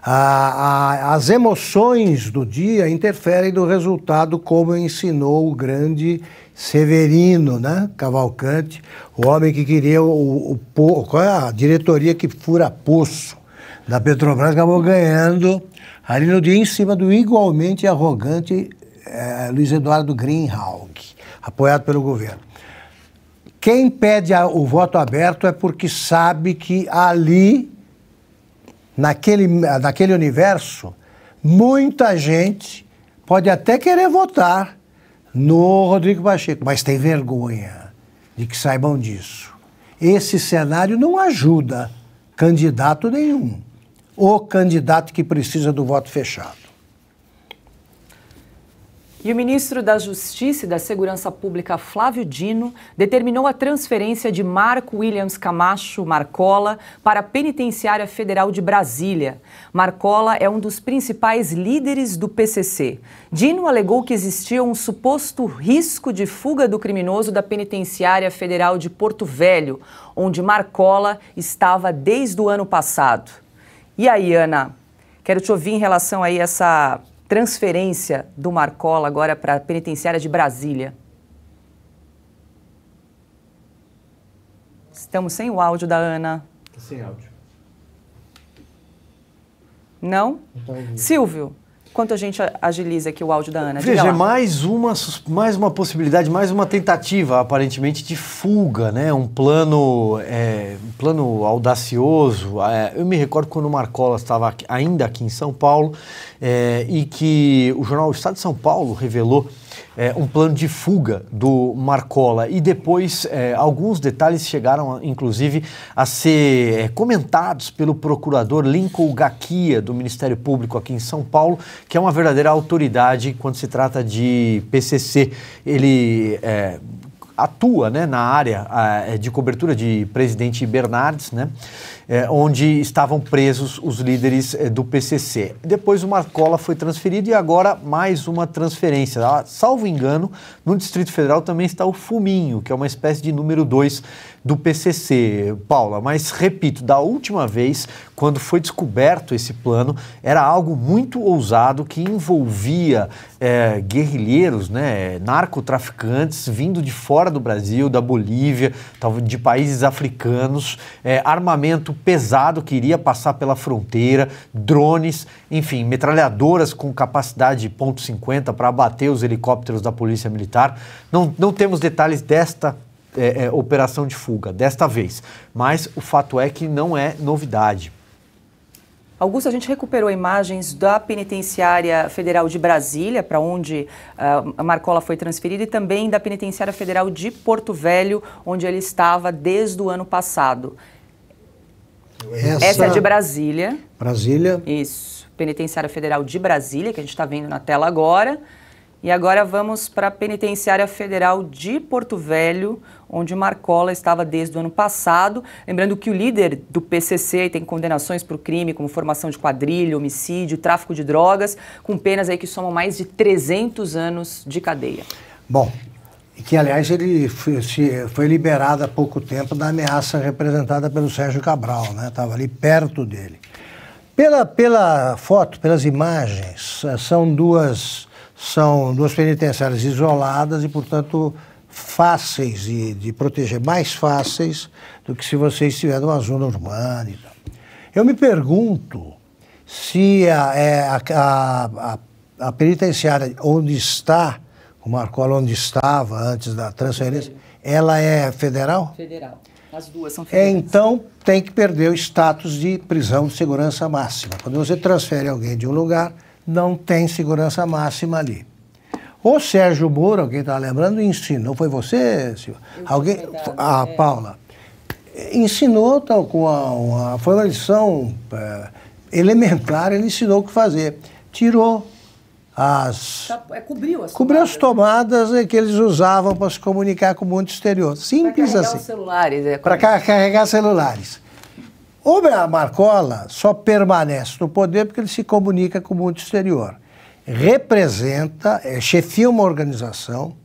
As emoções do dia interferem no resultado, como ensinou o grande Severino, né, Cavalcante, o homem que queria qual é a diretoria que fura poço da Petrobras, acabou ganhando ali no dia em cima do igualmente arrogante Luiz Eduardo Greenhalgh, apoiado pelo governo. Quem pede o voto aberto é porque sabe que ali, naquele universo, muita gente pode até querer votar no Rodrigo Pacheco, mas tem vergonha de que saibam disso. Esse cenário não ajuda candidato nenhum. O candidato que precisa do voto fechado. E o ministro da Justiça e da Segurança Pública, Flávio Dino, determinou a transferência de Marco Williams Camacho Marcola para a Penitenciária Federal de Brasília. Marcola é um dos principais líderes do PCC. Dino alegou que existia um suposto risco de fuga do criminoso da Penitenciária Federal de Porto Velho, onde Marcola estava desde o ano passado. E aí, Ana, quero te ouvir em relação a essa transferência do Marcola agora para a Penitenciária de Brasília. Estamos sem o áudio da Ana. Sem áudio. Não? Silvio, Enquanto a gente agiliza aqui o áudio da Ana. Veja, mais uma possibilidade, mais uma tentativa, aparentemente, de fuga, né? Um plano audacioso. Eu me recordo quando o Marcola estava ainda aqui em São Paulo e que o jornal Estado de São Paulo revelou um plano de fuga do Marcola e depois alguns detalhes chegaram, inclusive, a ser comentados pelo procurador Lincoln Gaquia, do Ministério Público aqui em São Paulo, que é uma verdadeira autoridade quando se trata de PCC. Ele atua, né, na área de cobertura de Presidente Bernardes, né, onde estavam presos os líderes do PCC. Depois o Marcola foi transferido e agora mais uma transferência. Salvo engano, no Distrito Federal também está o Fuminho, que é uma espécie de número 2 do PCC, Paula. Mas, repito, da última vez, quando foi descoberto esse plano, era algo muito ousado que envolvia guerrilheiros, né, narcotraficantes vindo de fora do Brasil, da Bolívia, de países africanos, armamento pesado que iria passar pela fronteira, drones, enfim, metralhadoras com capacidade .50 para abater os helicópteros da Polícia Militar. Não temos detalhes desta operação de fuga, desta vez, mas o fato é que não é novidade. Augusto, a gente recuperou imagens da Penitenciária Federal de Brasília, para onde a Marcola foi transferida, e também da Penitenciária Federal de Porto Velho, onde ele estava desde o ano passado. Essa é de Brasília. Brasília. Isso. Penitenciária Federal de Brasília, que a gente está vendo na tela agora. E agora vamos para a Penitenciária Federal de Porto Velho, onde Marcola estava desde o ano passado. Lembrando que o líder do PCC tem condenações por crime como formação de quadrilha, homicídio, tráfico de drogas, com penas aí que somam mais de 300 anos de cadeia. Bom, que aliás ele foi liberado há pouco tempo da ameaça representada pelo Sérgio Cabral, né? Estava ali perto dele. Pela foto, pelas imagens, são duas penitenciárias isoladas e, portanto, fáceis de proteger, mais fáceis do que se você estiver numa zona urbana e tal. Eu me pergunto se a penitenciária onde está, o Marcola onde estava antes da transferência, ela é federal? Federal. As duas são federais. Então, tem que perder o status de prisão de segurança máxima. Quando você transfere alguém de um lugar, não tem segurança máxima ali. O Sérgio Moro, alguém está lembrando, ensinou, foi você, Silvia? Paula, ensinou, foi uma lição elementar, ele ensinou o que fazer. Tirou cobriu as tomadas que eles usavam para se comunicar com o mundo exterior. Simples assim. Para carregar celulares. O Marcola só permanece no poder porque ele se comunica com o mundo exterior. Chefia uma organização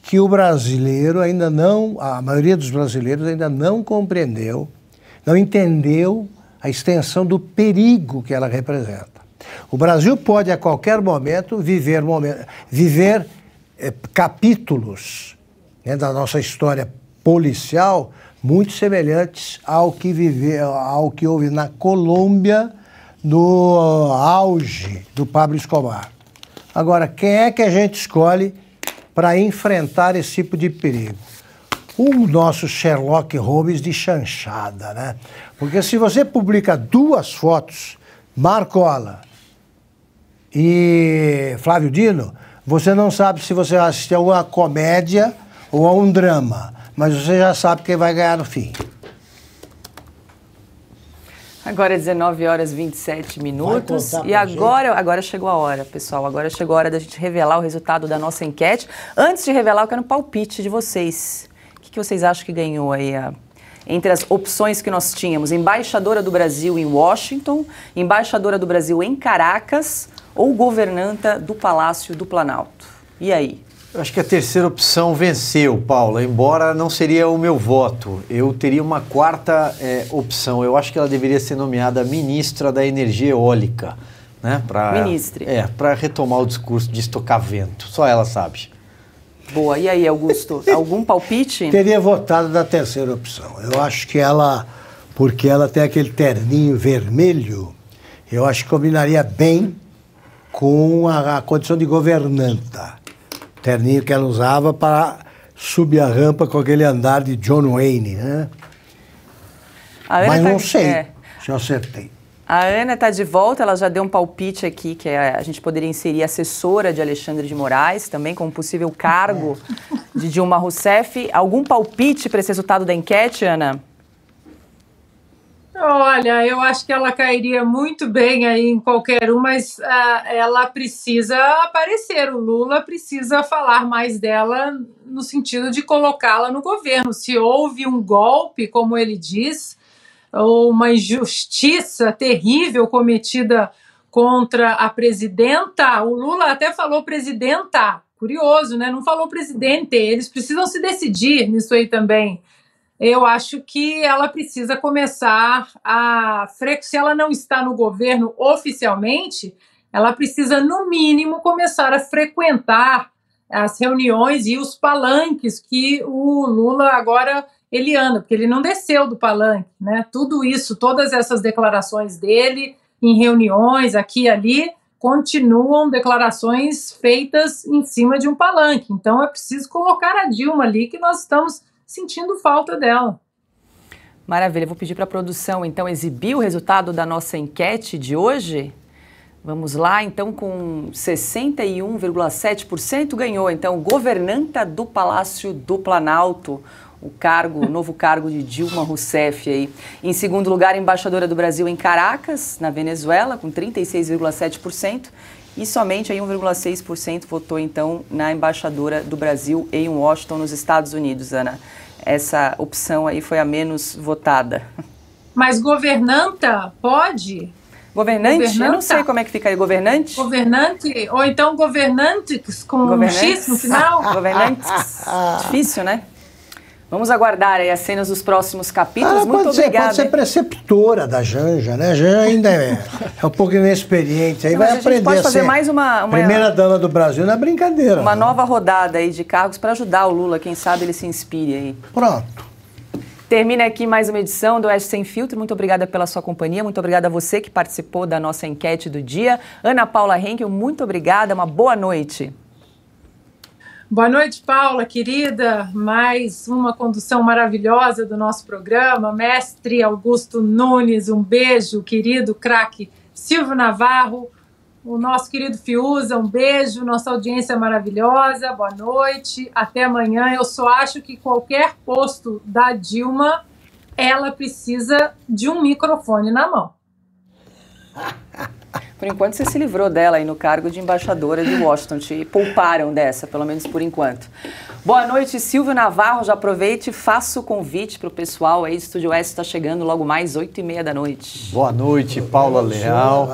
que o brasileiro ainda não, a maioria dos brasileiros ainda não compreendeu, não entendeu a extensão do perigo que ela representa. O Brasil pode a qualquer momento viver capítulos, né, da nossa história policial muito semelhantes ao que houve na Colômbia no auge do Pablo Escobar. Agora, quem é que a gente escolhe para enfrentar esse tipo de perigo? O nosso Sherlock Holmes de chanchada, né? Porque se você publica duas fotos, Marcola e Flávio Dino, você não sabe se você vai assistir a uma comédia ou a um drama, mas você já sabe quem vai ganhar no fim. Agora é 19 horas e 27 minutos e agora chegou a hora, pessoal. Agora chegou a hora da gente revelar o resultado da nossa enquete. Antes de revelar, eu quero um palpite de vocês. O que vocês acham que ganhou aí entre as opções que nós tínhamos? Embaixadora do Brasil em Washington, embaixadora do Brasil em Caracas ou governanta do Palácio do Planalto? E aí? Eu acho que a terceira opção venceu, Paula, embora não seria o meu voto. Eu teria uma quarta opção. Eu acho que ela deveria ser nomeada ministra da Energia Eólica, né? Ministre. Para retomar o discurso de estocar vento. Só ela sabe. Boa. E aí, Augusto? Algum palpite? Teria votado na terceira opção. Eu acho que porque ela tem aquele terninho vermelho, eu acho que combinaria bem com a condição de governanta. Terninho que ela usava para subir a rampa com aquele andar de John Wayne, né? Mas não sei se eu acertei. A Ana está de volta, ela já deu um palpite aqui, que a gente poderia inserir assessora de Alexandre de Moraes, também como possível cargo de Dilma Rousseff. Algum palpite para esse resultado da enquete, Ana? Olha, eu acho que ela cairia muito bem aí em qualquer um, mas ela precisa aparecer. O Lula precisa falar mais dela no sentido de colocá-la no governo. Se houve um golpe, como ele diz, ou uma injustiça terrível cometida contra a presidenta, o Lula até falou presidenta, curioso, né? Não falou presidente, eles precisam se decidir nisso aí também. Eu acho que ela precisa começar se ela não está no governo oficialmente, ela precisa, no mínimo, começar a frequentar as reuniões e os palanques que o Lula agora ele anda, porque ele não desceu do palanque, né? Tudo isso, todas essas declarações dele em reuniões aqui e ali, continuam declarações feitas em cima de um palanque. Então é preciso colocar a Dilma ali, que nós estamos sentindo falta dela. Maravilha, vou pedir para a produção então exibir o resultado da nossa enquete de hoje. Vamos lá, então, com 61,7% ganhou, então, governanta do Palácio do Planalto, o novo cargo de Dilma Rousseff aí. Em segundo lugar, embaixadora do Brasil em Caracas, na Venezuela, com 36,7%, e somente aí 1,6% votou, então, na embaixadora do Brasil em Washington, nos Estados Unidos, Ana. Essa opção aí foi a menos votada. Mas governanta pode? Governante? Eu não sei como é que fica aí, governante? Governante, ou então governantes com um X no final. Governantes, difícil, né? Vamos aguardar aí as cenas dos próximos capítulos. Muito obrigada. Pode ser preceptora da Janja, né? A Janja ainda é um pouco inexperiente, aí vai aprender pode fazer mais uma primeira dama do Brasil, não é brincadeira. Uma nova rodada aí de cargos para ajudar o Lula, quem sabe ele se inspire aí. Pronto. Termina aqui mais uma edição do Oeste Sem Filtro. Muito obrigada pela sua companhia, muito obrigada a você que participou da nossa enquete do dia. Ana Paula Henkel, muito obrigada, uma boa noite. Boa noite, Paula, querida. Mais uma condução maravilhosa do nosso programa. Mestre Augusto Nunes, um beijo, querido craque Silvio Navarro, o nosso querido Fiuza, um beijo, nossa audiência maravilhosa, boa noite, até amanhã. Eu só acho que qualquer posto da Dilma, ela precisa de um microfone na mão. Por enquanto você se livrou dela aí no cargo de embaixadora de Washington, te pouparam dessa, pelo menos por enquanto. Boa noite, Silvio Navarro, já aproveite e faça o convite para o pessoal aí, Estúdio Oeste está chegando logo mais 8h30 da noite. Boa noite, Paula Leal.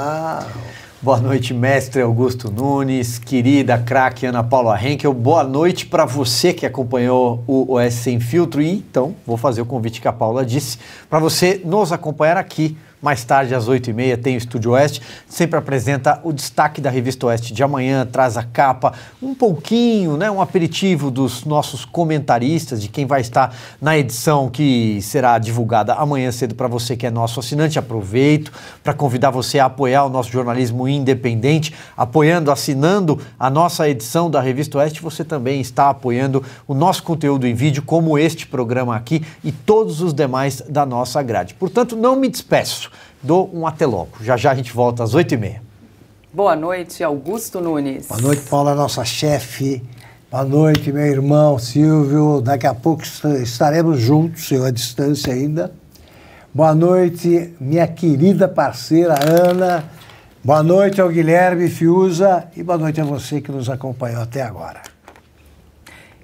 Boa noite, mestre Augusto Nunes, querida craque Ana Paula Henkel. Boa noite para você que acompanhou o Oeste Sem Filtro. E então, vou fazer o convite que a Paula disse, para você nos acompanhar aqui. Mais tarde, às 8h30, tem o Estúdio Oeste, sempre apresenta o destaque da Revista Oeste de amanhã, traz a capa, um pouquinho, né, um aperitivo dos nossos comentaristas, de quem vai estar na edição que será divulgada amanhã cedo para você que é nosso assinante. Aproveito para convidar você a apoiar o nosso jornalismo independente, apoiando, assinando a nossa edição da Revista Oeste, você também está apoiando o nosso conteúdo em vídeo, como este programa aqui e todos os demais da nossa grade. Portanto, não me despeço. Dou um até logo. Já já a gente volta às 8h30. Boa noite, Augusto Nunes. Boa noite, Paula, nossa chefe. Boa noite, meu irmão Silvio. Daqui a pouco estaremos juntos, eu à distância ainda. Boa noite, minha querida parceira Ana. Boa noite ao Guilherme Fiuza. E boa noite a você que nos acompanhou até agora.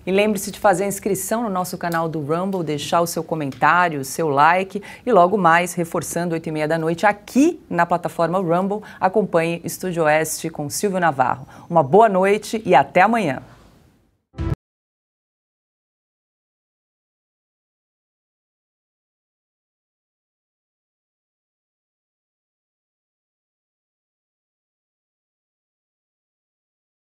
E lembre-se de fazer a inscrição no nosso canal do Rumble, deixar o seu comentário, o seu like e logo mais, reforçando 8h30 da noite, aqui na plataforma Rumble, acompanhe Estúdio Oeste com Silvio Navarro. Uma boa noite e até amanhã.